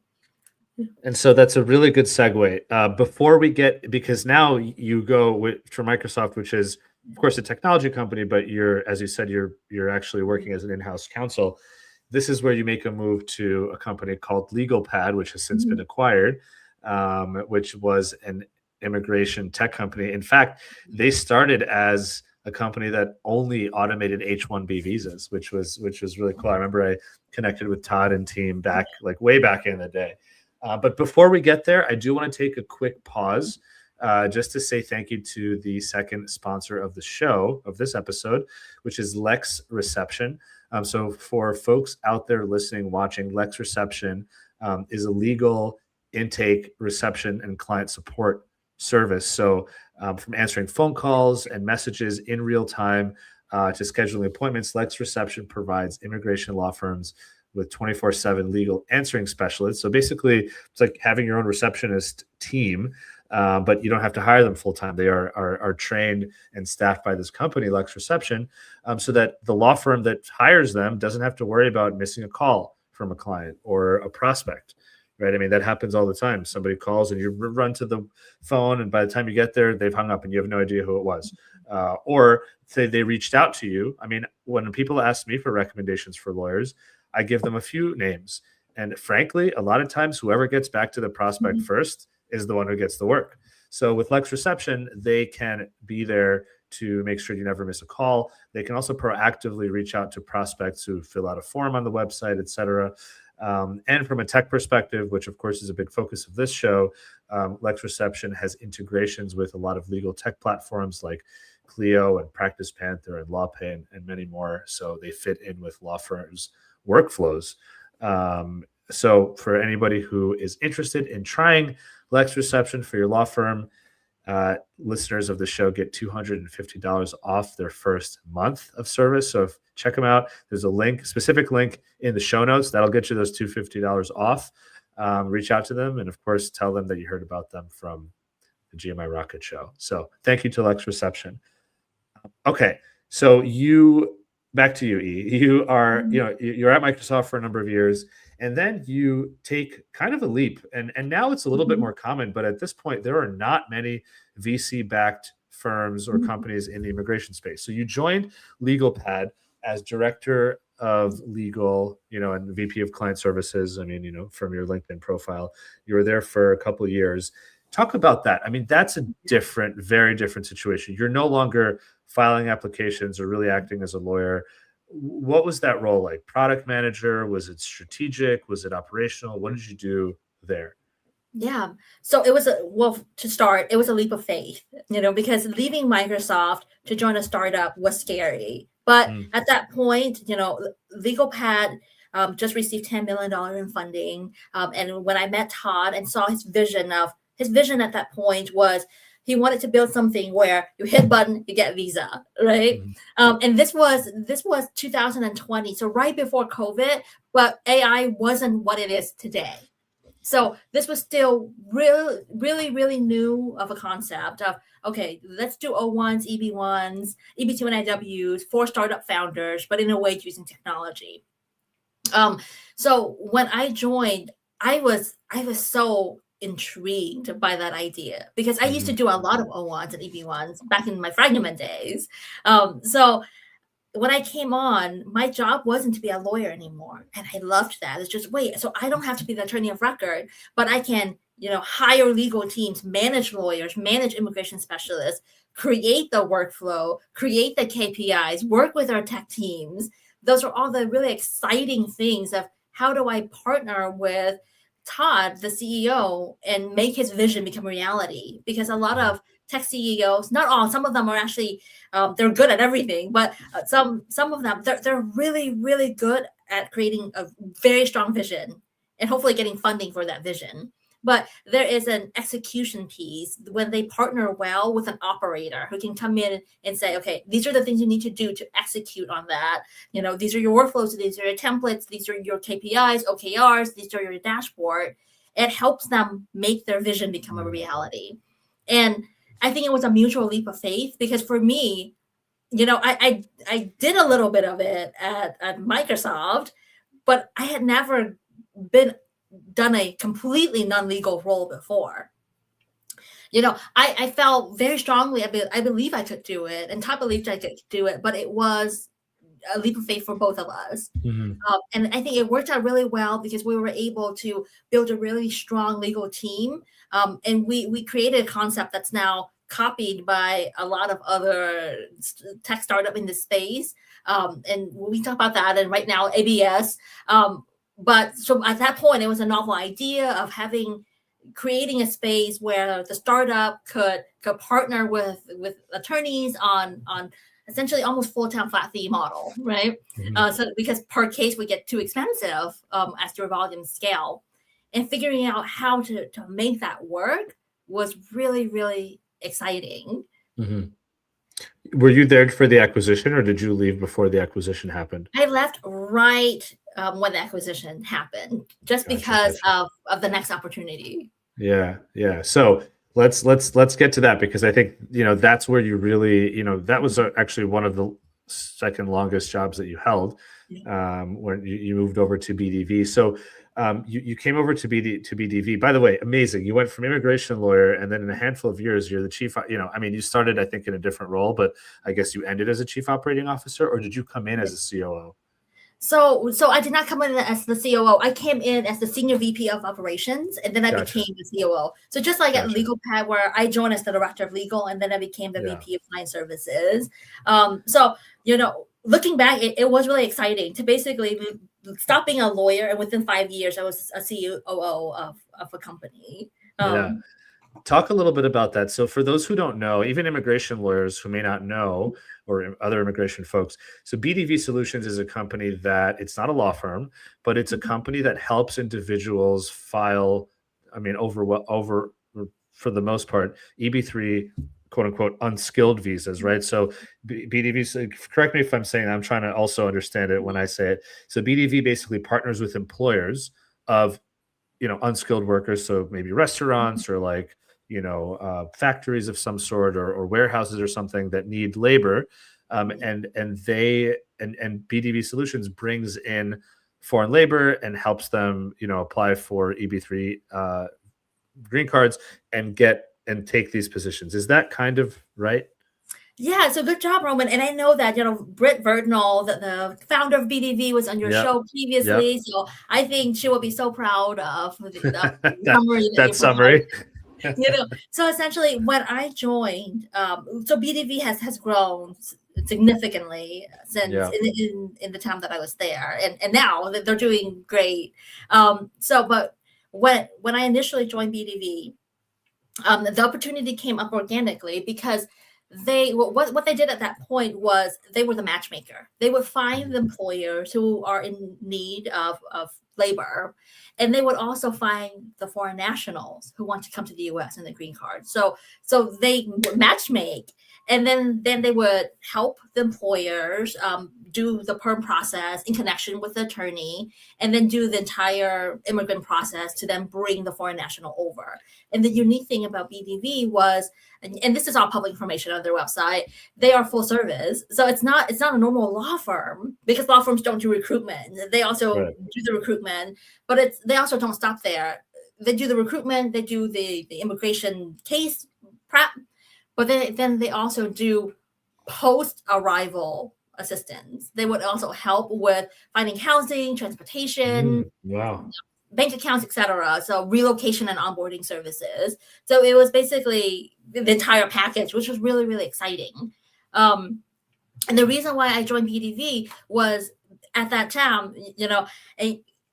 And so that's a really good segue. Before we get, because now you go for Microsoft, which is of course a technology company, but as you said, you're actually working as an in-house counsel. This is where you make a move to a company called LegalPad, which has since been acquired, which was an immigration tech company. In fact, they started as a company that only automated H-1B visas, which was really cool. I remember I connected with Todd and team way back in the day. But before we get there, I do want to take a quick pause just to say thank you to the second sponsor of the show, of this episode, which is Lex Reception. So for folks out there listening, watching, Lex Reception is a legal intake, reception, and client support service. So from answering phone calls and messages in real time to scheduling appointments, Lex Reception provides immigration law firms with 24/7 legal answering specialists. So basically, it's like having your own receptionist team, but you don't have to hire them full time. They are trained and staffed by this company, Lex Reception, so that the law firm that hires them doesn't have to worry about missing a call from a client or a prospect. Right. I mean, that happens all the time. Somebody calls and you run to the phone, and by the time you get there, they've hung up and you have no idea who it was. Or say they reached out to you. I mean, when people ask me for recommendations for lawyers, I give them a few names. And frankly, a lot of times, whoever gets back to the prospect first is the one who gets the work. So with Lex Reception, they can be there to make sure you never miss a call. They can also proactively reach out to prospects who fill out a form on the website, et cetera. And from a tech perspective, which of course is a big focus of this show, Lex Reception has integrations with a lot of legal tech platforms like Clio and Practice Panther and LawPay and many more. So they fit in with law firms' workflows. So for anybody who is interested in trying Lex Reception for your law firm, listeners of the show get $250 off their first month of service. So check them out. There's a specific link in the show notes that'll get you those $250 off. Reach out to them and of course tell them that you heard about them from the GMI Rocket show. So thank you to Lex Reception. Okay, so back to you, E. You are, you're at Microsoft for a number of years, and then you take kind of a leap, and now it's a little bit more common, but at this point, there are not many VC-backed firms or companies in the immigration space. So you joined LegalPad as director of legal, and VP of client services. I mean, from your LinkedIn profile, you were there for a couple of years. Talk about that. I mean, that's a very different situation. You're no longer filing applications or really acting as a lawyer. What was that role like? Product manager? Was it strategic? Was it operational? What did you do there? Yeah. So it was to start, it was a leap of faith, because leaving Microsoft to join a startup was scary. But at that point, LegalPad just received $10 million in funding. And when I met Todd and saw his vision at that point was he wanted to build something where you hit button, you get visa, right? And this was 2020, so right before COVID, but AI wasn't what it is today. So this was still really new of a concept of, okay, let's do O1s, EB1s, EB2 and IWs for startup founders, but in a way using technology. So when I joined, I was so intrigued by that idea because I used to do a lot of O1s and EB1s back in my Fragment days. So when I came on, my job wasn't to be a lawyer anymore. And I loved that. It's just, so I don't have to be the attorney of record, but I can, hire legal teams, manage lawyers, manage immigration specialists, create the workflow, create the KPIs, work with our tech teams. Those are all the really exciting things of how do I partner with Todd, the CEO, and make his vision become reality. Because a lot of tech CEOs, not all, some of them are actually, they're good at everything, but some of them, they're really good at creating a very strong vision and hopefully getting funding for that vision. But there is an execution piece when they partner well with an operator who can come in and say, okay, these are the things you need to do to execute on that. These are your workflows, these are your templates, these are your KPIs, OKRs, these are your dashboard. It helps them make their vision become a reality. And I think it was a mutual leap of faith because for me, I did a little bit of it at Microsoft, but I had never done a completely non-legal role before. I felt very strongly, I believe I could do it, and Todd believed I could do it, but it was a leap of faith for both of us. And I think it worked out really well because we were able to build a really strong legal team. And we created a concept that's now copied by a lot of other tech startup in this space. And we talk about that, and right now ABS. But so at that point, it was a novel idea of creating a space where the startup could partner with attorneys on essentially almost full-time flat fee model, right? So because per case would get too expensive as your volume scale. and figuring out how to make that work was really, really exciting. Hmm. Were you there for the acquisition, or did you leave before the acquisition happened? I left right when the acquisition happened, just because Gotcha. of the next opportunity. Yeah, yeah. So let's get to that, because I think that's where you really that was actually one of the second longest jobs that you held, Yeah. when you moved over to BDV. So you came over to BDV. By the way, amazing. You went from immigration lawyer, and then in a handful of years, you're the chief. I mean, you started, I think, in a different role, but I guess you ended as a chief operating officer, or did you come in as a COO? So I did not come in as the COO. I came in as the senior VP of operations, and then I Gotcha. became the COO. So just like at Gotcha. Legal Pad, where I joined as the director of legal, and then I became the Yeah. VP of client services. So looking back, it was really exciting to basically stop being a lawyer, and within 5 years, I was a COO of a company. Yeah. Talk a little bit about that. So, for those who don't know, even immigration lawyers who may not know, or other immigration folks, so BDV Solutions is a company that, it's not a law firm, but it's a company that helps individuals file, I mean, over for the most part, EB3, quote unquote, unskilled visas, right? So, BDV, correct me if I'm saying, I'm trying to also understand it when I say it. So, BDV basically partners with employers of unskilled workers, so maybe restaurants, or like factories of some sort, or warehouses or something that need labor, and BDV Solutions brings in foreign labor and helps them apply for EB3 green cards and take these positions. Is that kind of right? Yeah, so good job, Roman. And I know that, Britt Verdnall, the founder of BDV, was on your Yep. show previously. So I think she will be so proud of the summary that That you provided. summary. So essentially, when I joined, so BDV has grown significantly since Yeah. in the time that I was there, and now they're doing great. But when I initially joined BDV, the opportunity came up organically because what they did at that point was they were the matchmaker. They would find the employers who are in need of labor, and they would also find the foreign nationals who want to come to the U.S. in the green card. So they would matchmake, and then they would help the employers do the perm process in connection with the attorney, and then do the entire immigrant process to then bring the foreign national over. And the unique thing about BDV was, and this is all public information on their website, they are full service. So it's not a normal law firm, because law firms don't do recruitment. They also do the recruitment, but they also don't stop there. They do the recruitment, they do the immigration case prep, but then they also do post-arrival assistance. They would also help with finding housing, transportation, Wow. bank accounts, etc. So relocation and onboarding services. So it was basically the entire package, which was really, really exciting. And the reason why I joined BDV was, at that time,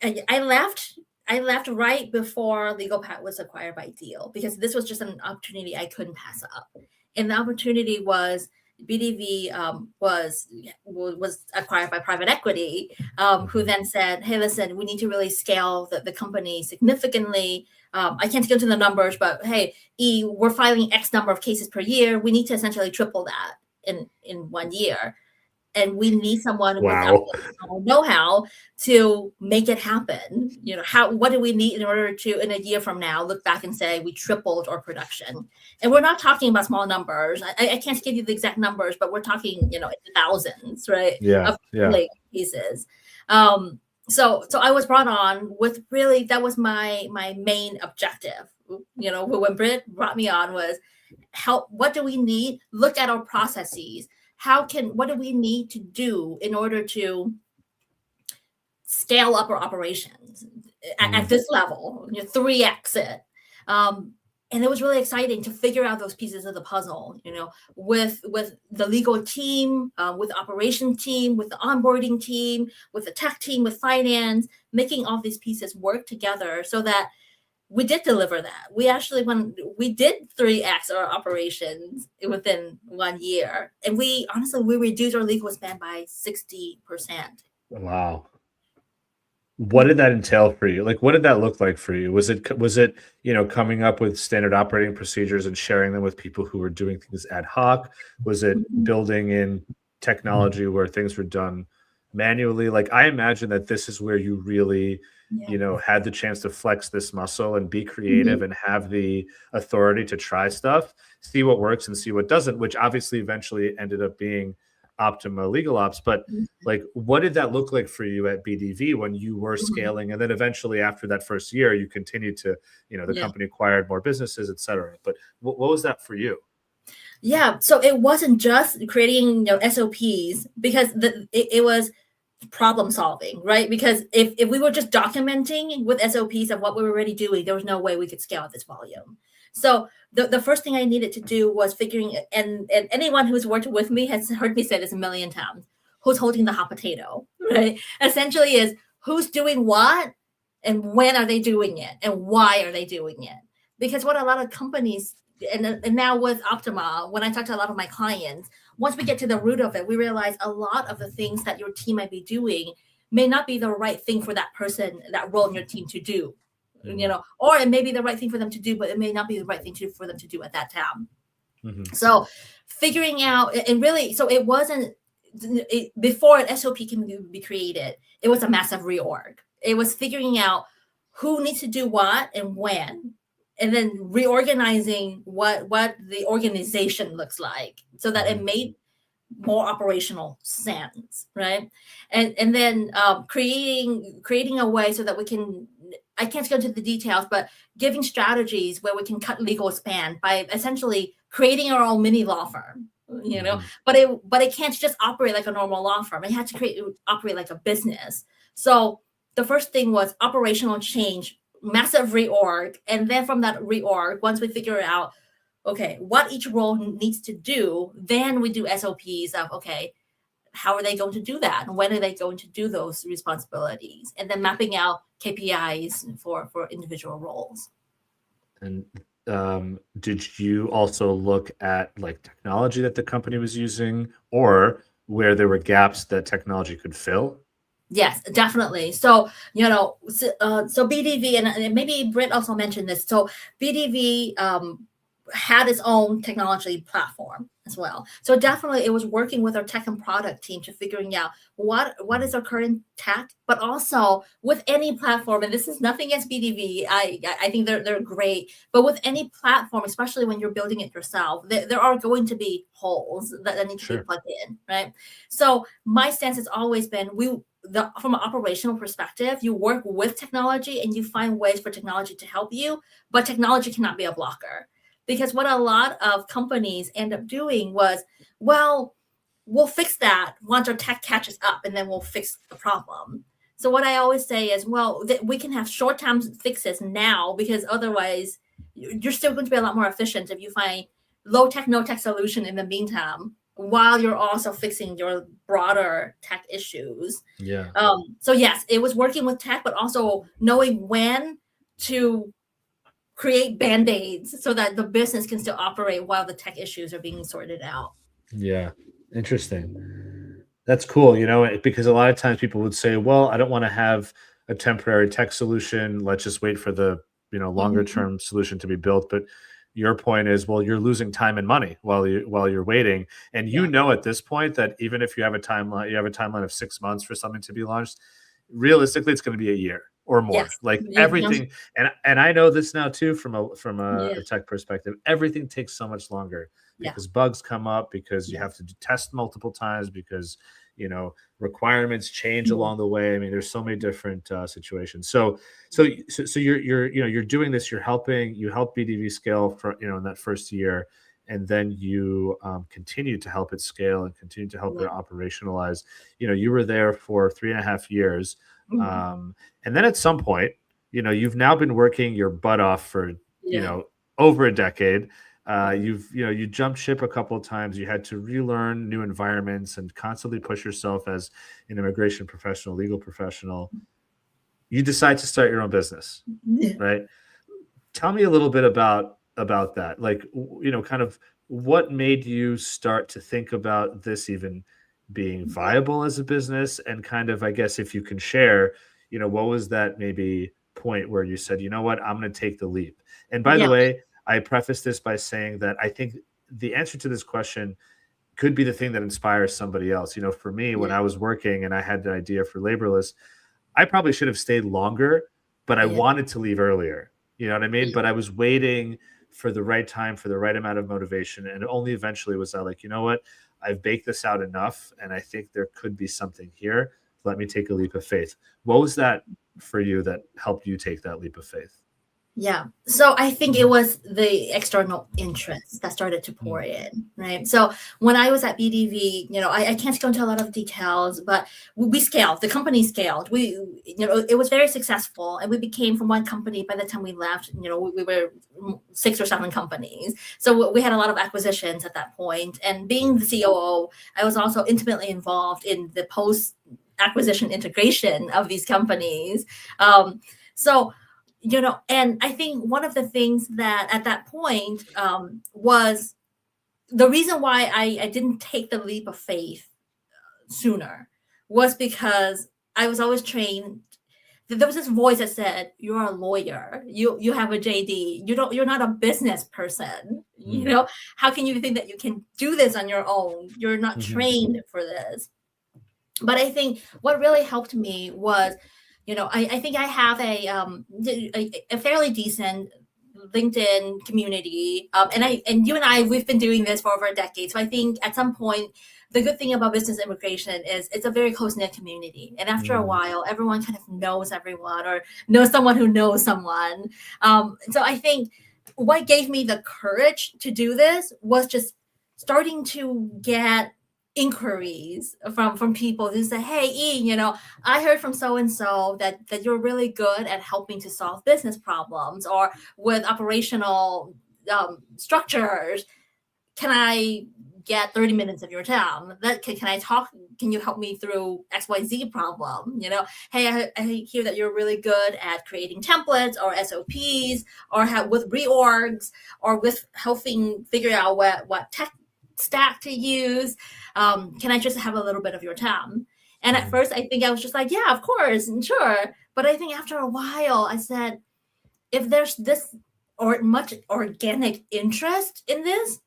I left right before LegalPat was acquired by Deal, because this was just an opportunity I couldn't pass up. And the opportunity was BDV was acquired by private equity, who then said, "Hey, listen, we need to really scale the company significantly. I can't get into the numbers, but hey, we're filing X number of cases per year. We need to essentially triple that in 1 year, and we need someone with know-how to make it happen. What do we need in order to, in a year from now, look back and say we tripled our production?" And we're not talking about small numbers. I can't give you the exact numbers, but we're talking, in the thousands, right? Yeah. Of cases. So I was brought on with, really, that was my main objective. When Britt brought me on, was help. What do we need? Look at our processes. What do we need to do in order to scale up our operations at this level, 3x it? And it was really exciting to figure out those pieces of the puzzle, with the legal team, with the operations team, with the onboarding team, with the tech team, with finance, making all these pieces work together so that we did deliver that. When we did 3x our operations within 1 year, and we reduced our legal spend by 60%. Wow. what did that entail for you? Like, what did that look like for you? Was it, coming up with standard operating procedures and sharing them with people who were doing things ad hoc? Was it Mhm. building in technology where things were done manually? Like, I imagine that this is where you really, Yeah. had the chance to flex this muscle and be creative Mhm. and have the authority to try stuff, see what works and see what doesn't, which obviously eventually ended up being Optima LegalOps. But like, what did that look like for you at BDV when you were Mhm. scaling? And then eventually, after that first year, you continued to, the Yeah. company acquired more businesses, et cetera. But what was that for you? Yeah. So it wasn't just creating, SOPs, because it was problem solving, right? Because if we were just documenting with SOPs of what we were already doing, there was no way we could scale at this volume. So the first thing I needed to do was figuring, and anyone who's worked with me has heard me say this a million times, who's holding the hot potato, right? Essentially is who's doing what and when are they doing it and why are they doing it? Because what a lot of companies, and now with Optima, when I talk to a lot of my clients, once we get to the root of it, we realize a lot of the things that your team might be doing may not be the right thing for that person, that role in your team to do, Mm-hmm. or it may be the right thing for them to do, but it may not be the right thing for them to do at that time. Mm-hmm. So figuring out, and really, so it wasn't, before an SOP can be created, it was a massive reorg. It was figuring out who needs to do what and when, and then reorganizing what the organization looks like so that it Mm-hmm. made more operational sense, right? And then creating a way so that we can, I can't go into the details, but giving strategies where we can cut legal span by essentially creating our own mini law firm, Mm-hmm. but it can't just operate like a normal law firm. It had to operate like a business. So the first thing was operational change, massive reorg, and then from that reorg, once we figure out okay, what each role needs to do, then we do SOPs of, okay, how are they going to do that? When are they going to do those responsibilities? And then mapping out KPIs for individual roles. And did you also look at like technology that the company was using or where there were gaps that technology could fill? Yes, definitely. So, so BDV, and maybe Britt also mentioned this. So BDV had its own technology platform as well. So definitely it was working with our tech and product team to figuring out what is our current tech, but also with any platform, and this is nothing against BDV. I think they're great, but with any platform, especially when you're building it yourself, there are going to be holes that need to be Sure. plugged in, right? So my stance has always been from an operational perspective, you work with technology and you find ways for technology to help you, but technology cannot be a blocker. Because what a lot of companies end up doing was, well, we'll fix that once our tech catches up and then we'll fix the problem. So what I always say is, well, we can have short-term fixes now because otherwise you're still going to be a lot more efficient if you find low tech, no tech solution in the meantime, while you're also fixing your broader tech issues. Yeah. So yes, it was working with tech, but also knowing when to create band-aids so that the business can still operate while the tech issues are being sorted out. Yeah. Interesting. That's cool, because a lot of times people would say, well, I don't want to have a temporary tech solution. Let's just wait for the, longer Mhm. term solution to be built. But your point is, well, you're losing time and money while you're waiting. And Yeah. at this point that even if you have a timeline of 6 months for something to be launched, realistically it's going to be a year or more. Yes. Like Yeah. everything, and I know this now too from a Yeah. tech perspective, everything takes so much longer Yeah. because bugs come up, because you Yeah. have to test multiple times, because requirements change Yeah. along the way. I mean, there's so many different situations. So you're doing this. You help BDV scale for in that first year, and then you continue to help it scale and continue to help Yeah. it operationalize. You were there for 3.5 years, Mhm. um, and then at some point, you've now been working your butt off for Yeah. over a decade. Yeah. You jumped ship a couple of times. You had to relearn new environments and constantly push yourself as an immigration professional, legal professional. You decide to start your own business, Yeah. right? Tell me a little bit about that. Like, kind of what made you start to think about this even being Yeah. viable as a business, and kind of, I guess, if you can share, what was that maybe point where you said, you know what, I'm going to take the leap? And by the Yeah. way, I preface this by saying that I think the answer to this question could be the thing that inspires somebody else. For me, when Yeah. I was working and I had the idea for Laborless, I probably should have stayed longer, but I Yeah. wanted to leave earlier. You know what I mean? Yeah. But I was waiting for the right time, for the right amount of motivation. And only eventually was I like, you know what? I've baked this out enough, and I think there could be something here. Let me take a leap of faith. What was that for you that helped you take that leap of faith? Yeah. So I think it was the external interest that started to pour in, right? So when I was at BDV, I can't go into a lot of details, but we scaled. The company scaled. It was very successful, and we became from one company. By the time we left, we were 6 or 7 companies. So we had a lot of acquisitions at that point. And being the COO, I was also intimately involved in the post-acquisition integration of these companies. So and I think one of the things that at that point was the reason why I didn't take the leap of faith sooner was because I was always trained. There was this voice that said, "You're a lawyer. You have a JD. You're not a business person. How can you think that you can do this on your own? You're not trained for this." But I think what really helped me was, I think I have a fairly decent LinkedIn community, and you and I, we've been doing this for over a decade. So I think at some point, the good thing about business immigration is it's a very close knit community, and after a while, everyone kind of knows everyone or knows someone who knows someone. So I think what gave me the courage to do this was just starting to get inquiries from people who say, "Hey, E, I heard from so and so that you're really good at helping to solve business problems or with operational structures. Can I get 30 minutes of your time? Can I talk? Can you help me through XYZ problem? Hey, I hear that you're really good at creating templates or SOPs or with reorgs or with helping figure out what tech stack to use. Can I just have a little bit of your time?" And at first, I think I was just like, "Yeah, of course, and sure." But I think after a while, I said, if there's this or much organic interest in this,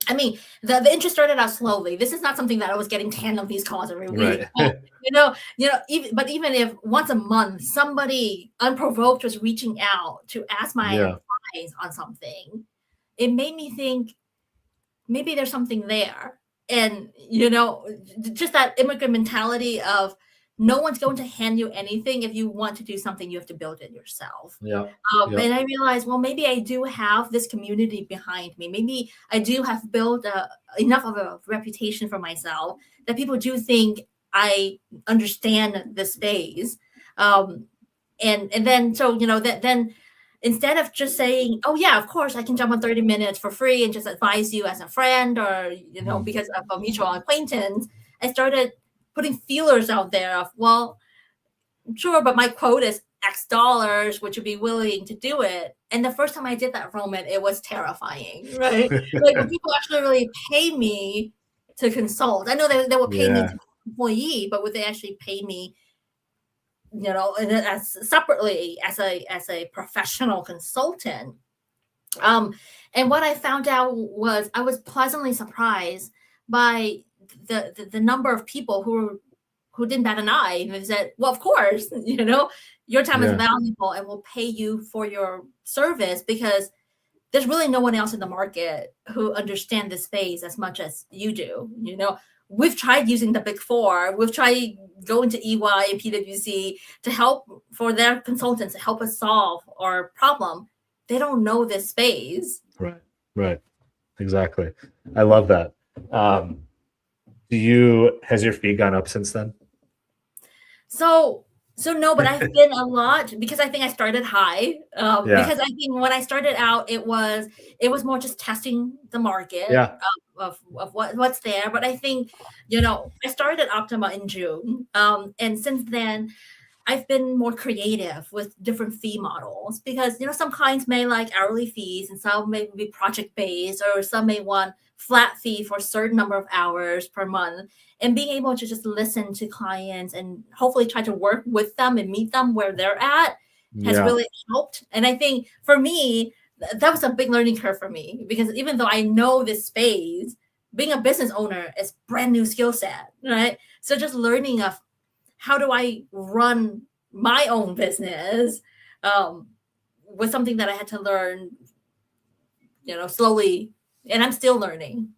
I mean, the interest started out slowly. This is not something that I was getting 10 of these calls every week. Right. Even if once a month somebody unprovoked was reaching out to ask my advice on something, it made me think maybe there's something there. And just that immigrant mentality of no one's going to hand you anything. If you want to do something, you have to build it yourself. And I realized, well, maybe I do have this community behind me. Maybe I do have built enough of a reputation for myself that people do think I understand the space. And then, so, then instead of just saying, "Oh yeah, of course I can jump on 30 minutes for free and just advise you as a friend or, because of a mutual acquaintance," I started putting feelers out there of, well, sure, but my quote is X dollars, would you be willing to do it? And the first time I did that, Roman, it was terrifying, right? Like when people actually really pay me to consult. I know they will pay me to be an employee, but would they actually pay me as separately as a professional consultant? And what I found out was I was pleasantly surprised by the number of people who didn't bat an eye. And they said, "Well, of course, your time is valuable and we'll pay you for your service because there's really no one else in the market who understand this space as much as you do. We've tried using the Big Four. We've tried going to EY and PwC to help for their consultants to help us solve our problem. They don't know this space." Right. Exactly. I love that. Has your fee gone up since then? So no, but I've been a lot because I think I started high. Because I think when I started out, it was more just testing the market of what's there. But I think, I started Optima in June. And since then, I've been more creative with different fee models because, some clients may like hourly fees and some may be project-based or some may want flat fee for a certain number of hours per month, and being able to just listen to clients and hopefully try to work with them and meet them where they're at has Yeah. really helped. And I think for me, that was a big learning curve for me, because even though I know this space, being a business owner is brand new skill set, right? So just learning of how do I run my own business was something that I had to learn, slowly, and I'm still learning.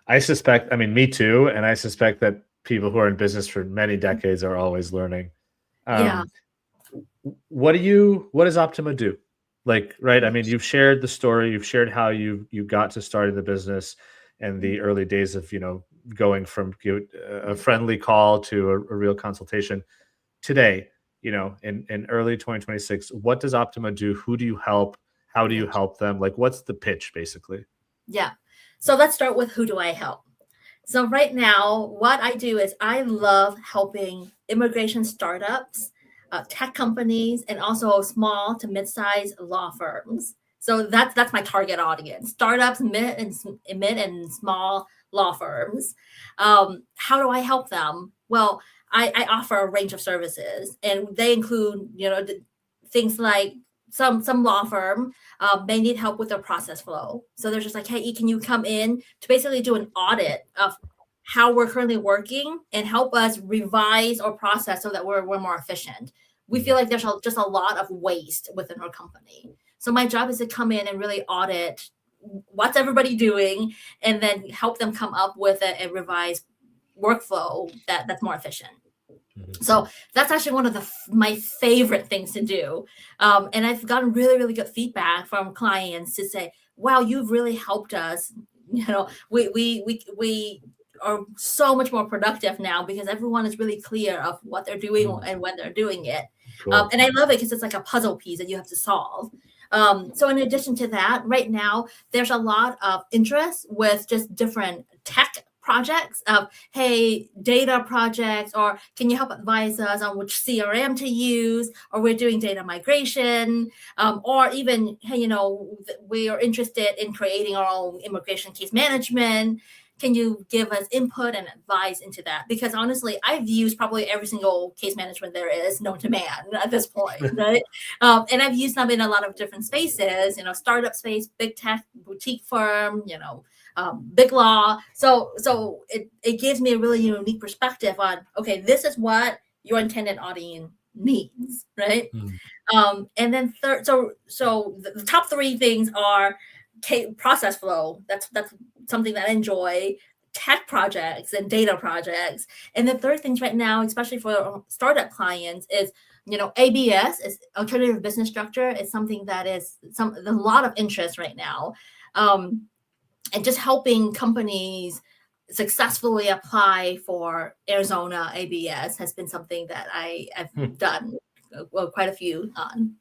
I suspect, I mean, me too. And I suspect that people who are in business for many decades are always learning. Yeah. What does Optima do? Like, right. I mean, you've shared the story, you've shared how you got to starting the business and the early days of, going from a friendly call to a real consultation. Today, in early 2026, what does Optima do? Who do you help? How do you help them? Like, what's the pitch basically? Yeah. So let's start with who do I help? So right now, what I do is I love helping immigration startups, tech companies, and also small to mid-sized law firms. So that's my target audience: startups, mid and small law firms. How do I help them? Well, I offer a range of services, and they include things like some law firm may need help with their process flow. So they're just like, hey, can you come in to basically do an audit of how we're currently working and help us revise or process so that we're more efficient. We feel like there's just a lot of waste within our company. So my job is to come in and really audit what's everybody doing, and then help them come up with a revised workflow that's more efficient. So that's actually one of my favorite things to do. And I've gotten really, really good feedback from clients to say, wow, you've really helped us. We are so much more productive now because everyone is really clear of what they're doing and when they're doing it. Cool. And I love it because it's like a puzzle piece that you have to solve. So in addition to that, right now, there's a lot of interest with just different tech projects of, hey, data projects, or can you help advise us on which CRM to use, or we're doing data migration, or even, hey, we are interested in creating our own immigration case management. Can you give us input and advice into that? Because honestly, I've used probably every single case management there is known to man at this point, right? And I've used them in a lot of different spaces, startup space, big tech, boutique firm, big law. So it gives me a really unique perspective on, okay, this is what your intended audience needs, right? And then third, so the top three things are process flow. That's something that I enjoy. Tech projects and data projects. And the third thing right now, especially for startup clients, is ABS is alternative business structure. Is something that is a lot of interest right now. And just helping companies successfully apply for Arizona ABS has been something that I've done quite a few on.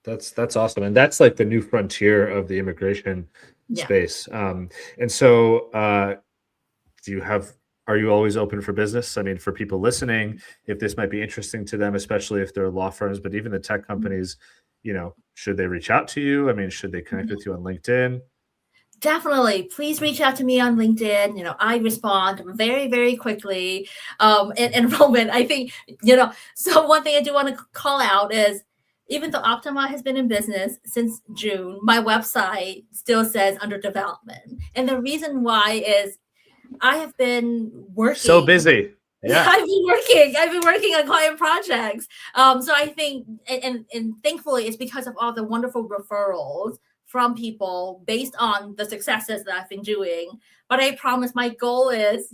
That's awesome. And that's like the new frontier of the immigration space. And so are you always open for business? I mean, for people listening, if this might be interesting to them, especially if they're law firms, but even the tech companies, should they reach out to you? I mean, should they connect with you on LinkedIn? Definitely. Please reach out to me on LinkedIn. I respond very, very quickly. And Roman, I think, so one thing I do want to call out is, even though Optima has been in business since June, my website still says under development. And the reason why is I have been working. So busy. Yeah. I've been working on client projects. So I think, and thankfully it's because of all the wonderful referrals from people based on the successes that I've been doing. But I promise my goal is,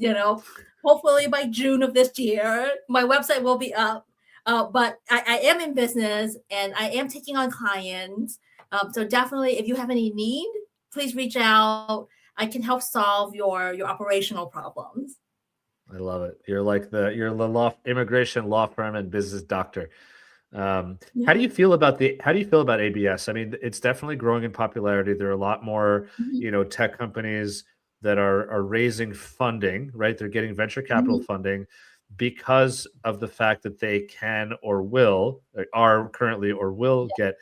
hopefully by June of this year, my website will be up. But I am in business and I am taking on clients. So definitely, if you have any need, please reach out. I can help solve your operational problems. I love it. You're the immigration law firm and business doctor. How do you feel about ABS? I mean, it's definitely growing in popularity. There are a lot more, tech companies that are raising funding, right? They're getting venture capital funding because of the fact that they can or are currently or will get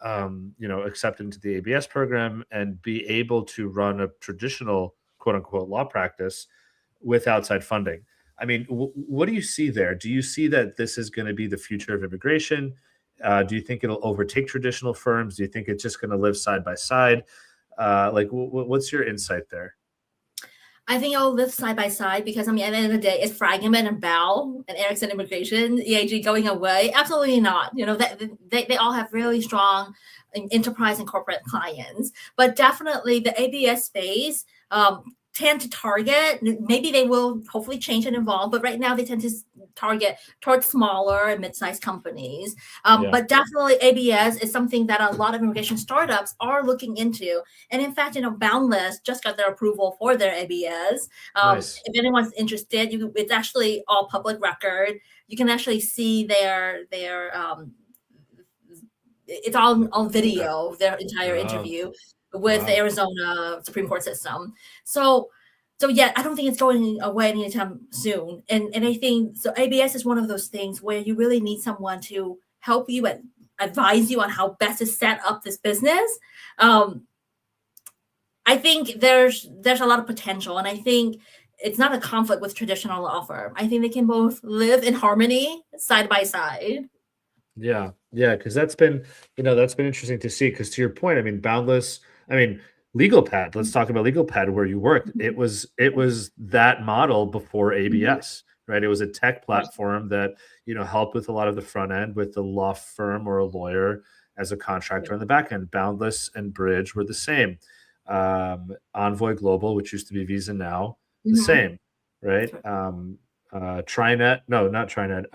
accepted into the ABS program and be able to run a traditional quote unquote law practice with outside funding. I mean, what do you see there? Do you see that this is going to be the future of immigration? Do you think it'll overtake traditional firms? Do you think it's just going to live side by side? What's your insight there? I think it'll live side by side because at the end of the day, is Fragment and Bell and Ericsson Immigration, EAG going away? Absolutely not. They all have really strong enterprise and corporate clients, but definitely the ABS space tend to target, maybe they will hopefully change and evolve, but right now they tend to target towards smaller and mid-sized companies. But definitely ABS is something that a lot of immigration startups are looking into. And in fact, Boundless just got their approval for their ABS. Nice. If anyone's interested, it's actually all public record. You can actually see their it's all on video, their entire interview with the Arizona Supreme Court system. So yeah, I don't think it's going away anytime soon. And I think so ABS is one of those things where you really need someone to help you and advise you on how best to set up this business. I think there's a lot of potential, and I think it's not a conflict with traditional law firm. I think they can both live in harmony side by side. Yeah, because that's been interesting to see. Because to your point, I mean, Boundless, I mean, LegalPad. Let's talk about LegalPad, where you worked. It was that model before ABS, right? It was a tech platform that helped with a lot of the front end with the law firm or a lawyer as a contractor on the back end. Boundless and Bridge were the same. Envoy Global, which used to be Visa now, the same, right? Trinet, no, not Trinet.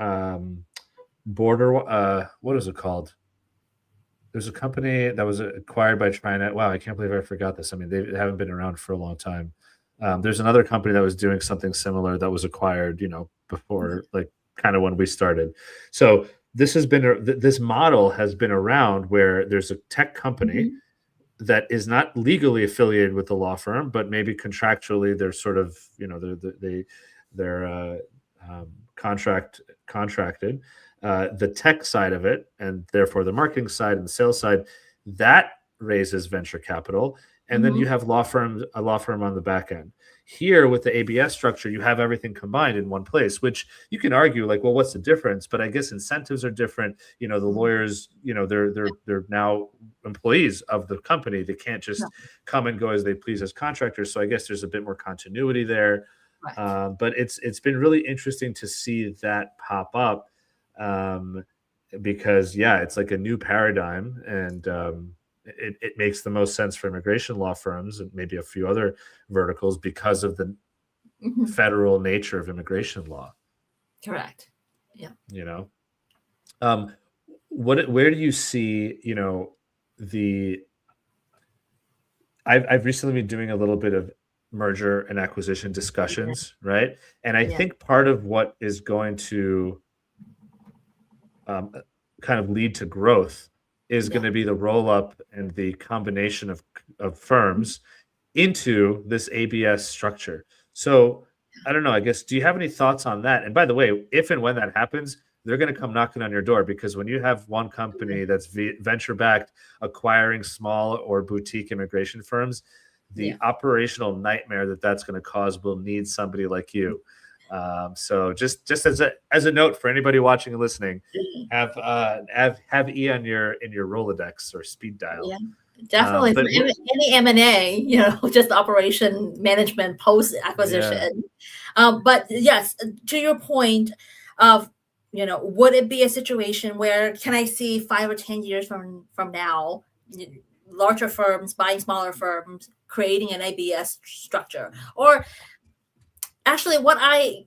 Border, what is it called? There's a company that was acquired by Trinet. Wow, I can't believe I forgot this. I mean, they haven't been around for a long time. There's another company that was doing something similar that was acquired, before, like, kind of when we started. So this model has been around where there's a tech company that is not legally affiliated with the law firm, but maybe contractually they're sort of, they're contracted. The tech side of it, and therefore the marketing side and the sales side, that raises venture capital. And then you have a law firm on the back end. Here with the ABS structure, you have everything combined in one place, which you can argue like, well, what's the difference? But I guess incentives are different. The lawyers, they're now employees of the company. They can't just come and go as they please as contractors. So I guess there's a bit more continuity there. Right. But it's been really interesting to see that pop up. Because it's like a new paradigm, and it makes the most sense for immigration law firms and maybe a few other verticals because of the federal nature of immigration law. Correct. Yeah. Where do you see, I've recently been doing a little bit of merger and acquisition discussions, right? And I think part of what is going to kind of lead to growth is going to be the roll up and the combination of firms into this ABS structure. So I don't know, I guess, do you have any thoughts on that? And by the way, if and when that happens, they're going to come knocking on your door, because when you have one company that's venture backed acquiring small or boutique immigration firms, the operational nightmare that's going to cause will need somebody like you. So just as a note for anybody watching and listening, have E on your Rolodex or speed dial. Yeah, definitely. For any M&A, just operation management post acquisition. But yes, to your point of, would it be a situation where can I see 5 or 10 years from now, larger firms buying smaller firms, creating an ABS structure? Or actually, what I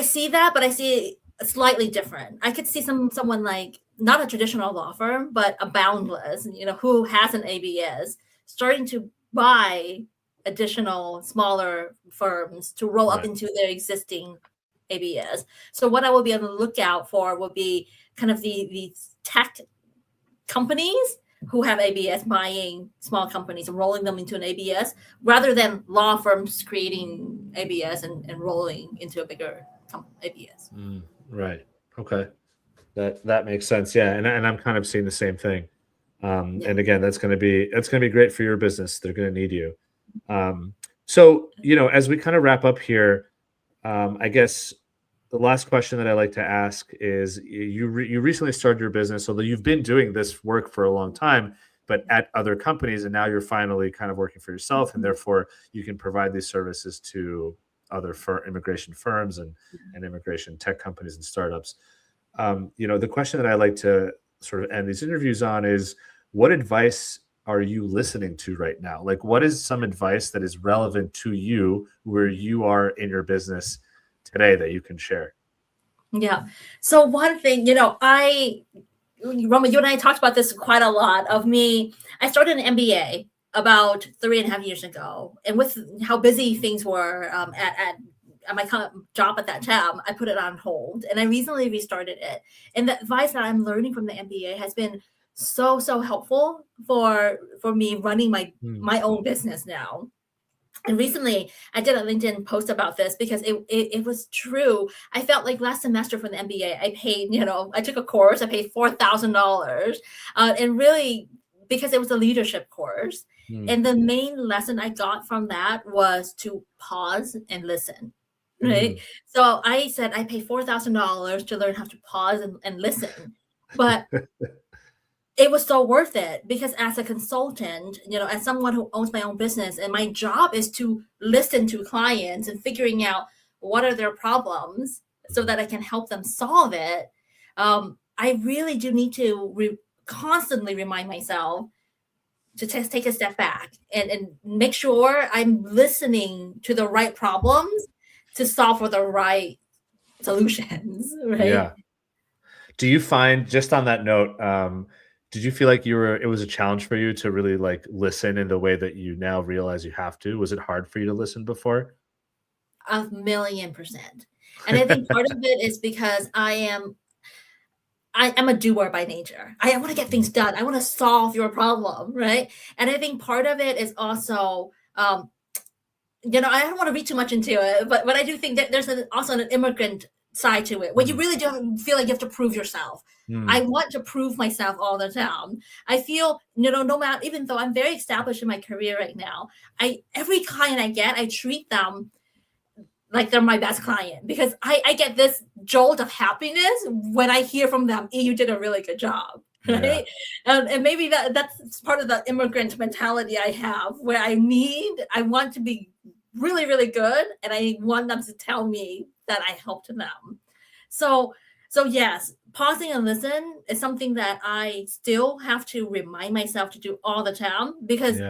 see that, but I see it slightly different. I could see someone like not a traditional law firm, but a Boundless, who has an ABS, starting to buy additional smaller firms to roll up into their existing ABS. So what I will be able to look out for will be kind of the tech companies who have ABS buying small companies and rolling them into an ABS, rather than law firms creating ABS and rolling into a bigger ABS. Right. Okay. That makes sense. Yeah. And I'm kind of seeing the same thing. Yeah. And again, that's going to be great for your business. They're going to need you. So, as we kind of wrap up here, I guess the last question that I like to ask is you recently started your business, although you've been doing this work for a long time, but at other companies, and now you're finally kind of working for yourself, and therefore you can provide these services to other immigration firms and immigration tech companies and startups. The question that I like to sort of end these interviews on is, what advice are you listening to right now? Like, what is some advice that is relevant to you where you are in your business today that you can share? Yeah. So one thing, Roma, you and I talked about this quite a lot. I started an MBA about 3.5 years ago, and with how busy things were at my job at that time, I put it on hold, and I recently restarted it. And the advice that I'm learning from the MBA has been so helpful for me running my own business now. And recently, I did a LinkedIn post about this because it was true. I felt like last semester for the MBA, I paid, I took a course, I paid $4,000, and really because it was a leadership course. And the main lesson I got from that was to pause and listen. Right. So I said I pay $4,000 to learn how to pause and listen. But it was so worth it because as a consultant, as someone who owns my own business, and my job is to listen to clients and figuring out what are their problems so that I can help them solve it. I really do need to constantly remind myself to take a step back and make sure I'm listening to the right problems to solve for the right solutions, right? Yeah. Do you find, just on that note, did you feel like it was a challenge for you to really like listen in the way that you now realize you have to? Was it hard for you to listen before? 1,000,000%. And I think part of it is because I'm a doer by nature. I want to get things done. I want to solve your problem, right? And I think part of it is also, I don't want to read too much into it, but I do think that there's also an immigrant side to it, where you really do feel like you have to prove yourself. I want to prove myself all the time. I feel, no matter, even though I'm very established in my career right now, every client I get, I treat them like they're my best client because I get this jolt of happiness when I hear from them, you did a really good job, right? Yeah. And maybe that's part of the immigrant mentality I have, where I want to be really, really good, and I want them to tell me that I helped them. So yes, pausing and listen is something that I still have to remind myself to do all the time because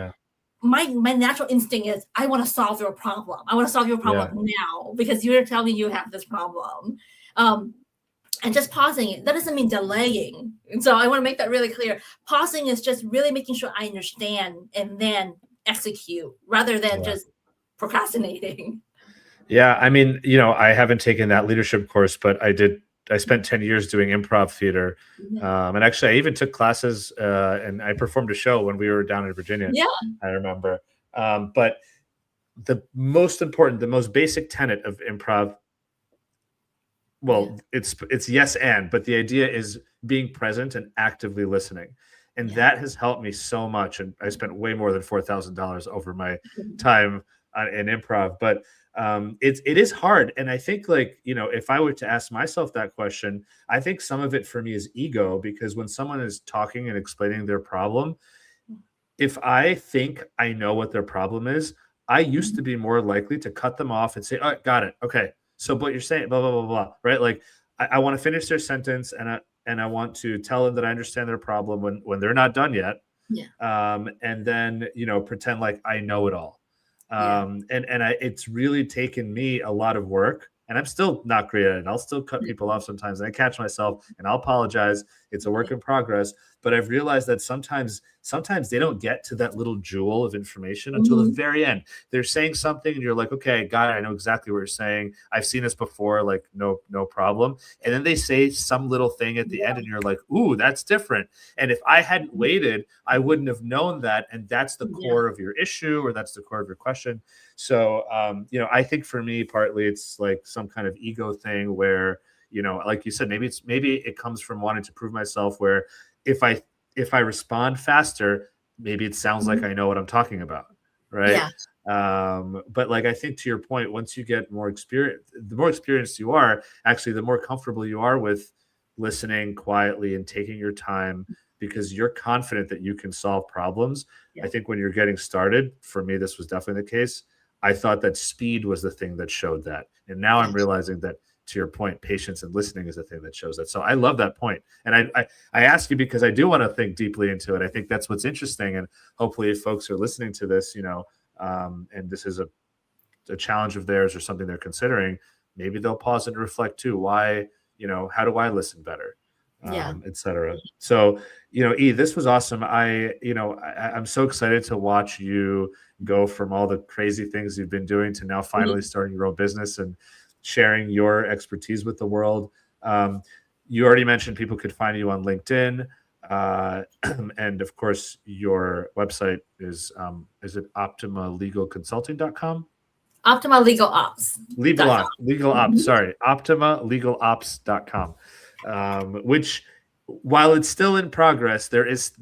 my natural instinct is I want to solve your problem. I want to solve your problem now because you're telling me you have this problem. And just pausing it, that doesn't mean delaying. And so I want to make that really clear. Pausing is just really making sure I understand and then execute rather than just procrastinating. Yeah. I mean, I haven't taken that leadership course, but I spent 10 years doing improv theater. And actually I even took classes and I performed a show when we were down in Virginia. Yeah. I remember. But the most important, the most basic tenet of improv, it's yes and, but the idea is being present and actively listening. And that has helped me so much. And I spent way more than $4,000 over my time in improv, but it is hard. And I think, like, if I were to ask myself that question, I think some of it for me is ego, because when someone is talking and explaining their problem, if I think I know what their problem is, I used to be more likely to cut them off and say, "Oh, got it. Okay. So what you're saying, blah, blah, blah, blah," right? Like I want to finish their sentence and I want to tell them that I understand their problem when they're not done yet. And then, pretend like I know it all. It's really taken me a lot of work, and I'm still not great at it. I'll still cut people off sometimes, and I catch myself, and I'll apologize. It's a work in progress, but I've realized that sometimes they don't get to that little jewel of information until the very end. They're saying something, and you're like, "Okay, got it. I know exactly what you're saying. I've seen this before. Like, no problem." And then they say some little thing at the end, and you're like, "Ooh, that's different." And if I hadn't waited, I wouldn't have known that. And that's the core of your issue, or that's the core of your question. So, I think for me, partly it's like some kind of ego thing where, like you said, maybe it comes from wanting to prove myself, where if if I respond faster, maybe it sounds like I know what I'm talking about, right? But like, I think to your point, once you get more experience, the more experienced you are, actually, the more comfortable you are with listening quietly and taking your time, because you're confident that you can solve problems. I think when you're getting started, for me, this was definitely the case. I thought that speed was the thing that showed that. And now I'm realizing that, to your point, patience and listening is the thing that shows that. So I love that point. And I ask you because I do want to think deeply into it. I think that's what's interesting. And hopefully if folks are listening to this, and this is a challenge of theirs or something they're considering, maybe they'll pause and reflect too. Why, how do I listen better? Et cetera. So, E, this was awesome. I'm so excited to watch you go from all the crazy things you've been doing to now finally starting your own business and sharing your expertise with the world. You already mentioned people could find you on LinkedIn. And of course, your website is it OptimaLegalConsulting.com? Optima LegalOps. LegalOps, sorry. OptimaLegalOps.com. Which, while it's still in progress, there is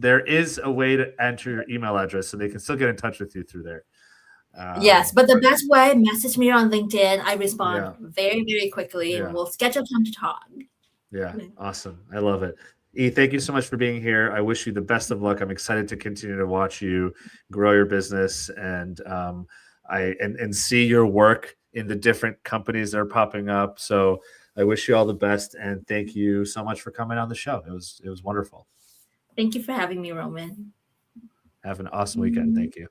a way to enter your email address so they can still get in touch with you through there. Yes, but the best way, message me on LinkedIn. I respond very, very quickly, and we'll schedule time to talk. Yeah, awesome. I love it. E, thank you so much for being here. I wish you the best of luck. I'm excited to continue to watch you grow your business and see your work in the different companies that are popping up. So I wish you all the best, and thank you so much for coming on the show. It was wonderful. Thank you for having me, Roman. Have an awesome weekend. Thank you.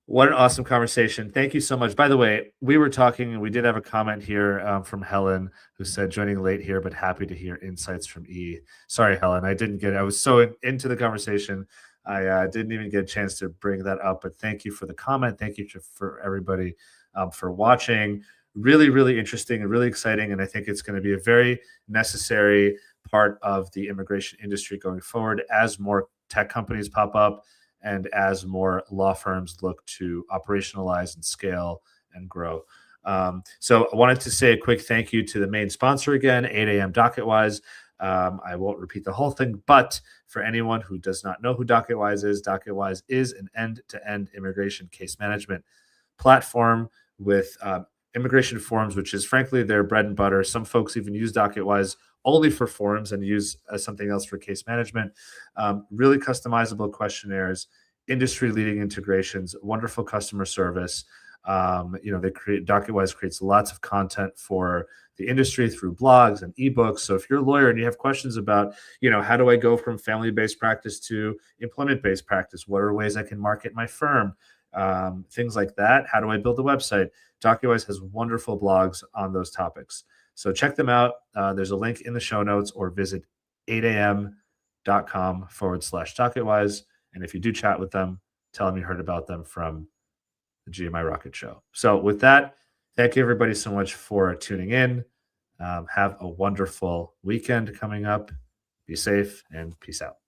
What an awesome conversation. Thank you so much. By the way, we were talking and we did have a comment here from Helen, who said, joining late here, but happy to hear insights from E. Sorry, Helen, I was so into the conversation. I didn't even get a chance to bring that up, but thank you for the comment. Thank you for everybody for watching. Really, really interesting and really exciting. And I think it's going to be a very necessary part of the immigration industry going forward as more tech companies pop up and as more law firms look to operationalize and scale and grow. So I wanted to say a quick thank you to the main sponsor again, 8 a.m. DocketWise. I won't repeat the whole thing, but for anyone who does not know who DocketWise is an end-to-end immigration case management platform with immigration forms, which is frankly their bread and butter. Some folks even use DocketWise only for forms and use something else for case management. Really customizable questionnaires, industry-leading integrations, wonderful customer service. DocketWise creates lots of content for the industry through blogs and ebooks. So if you're a lawyer and you have questions about, how do I go from family-based practice to employment-based practice? What are ways I can market my firm? Things like that. How do I build a website? DocketWise has wonderful blogs on those topics. So check them out. There's a link in the show notes, or visit 8am.com/DocketWise. And if you do chat with them, tell them you heard about them from the GMI Rocket show. So with that, thank you everybody so much for tuning in. Have a wonderful weekend coming up. Be safe and peace out.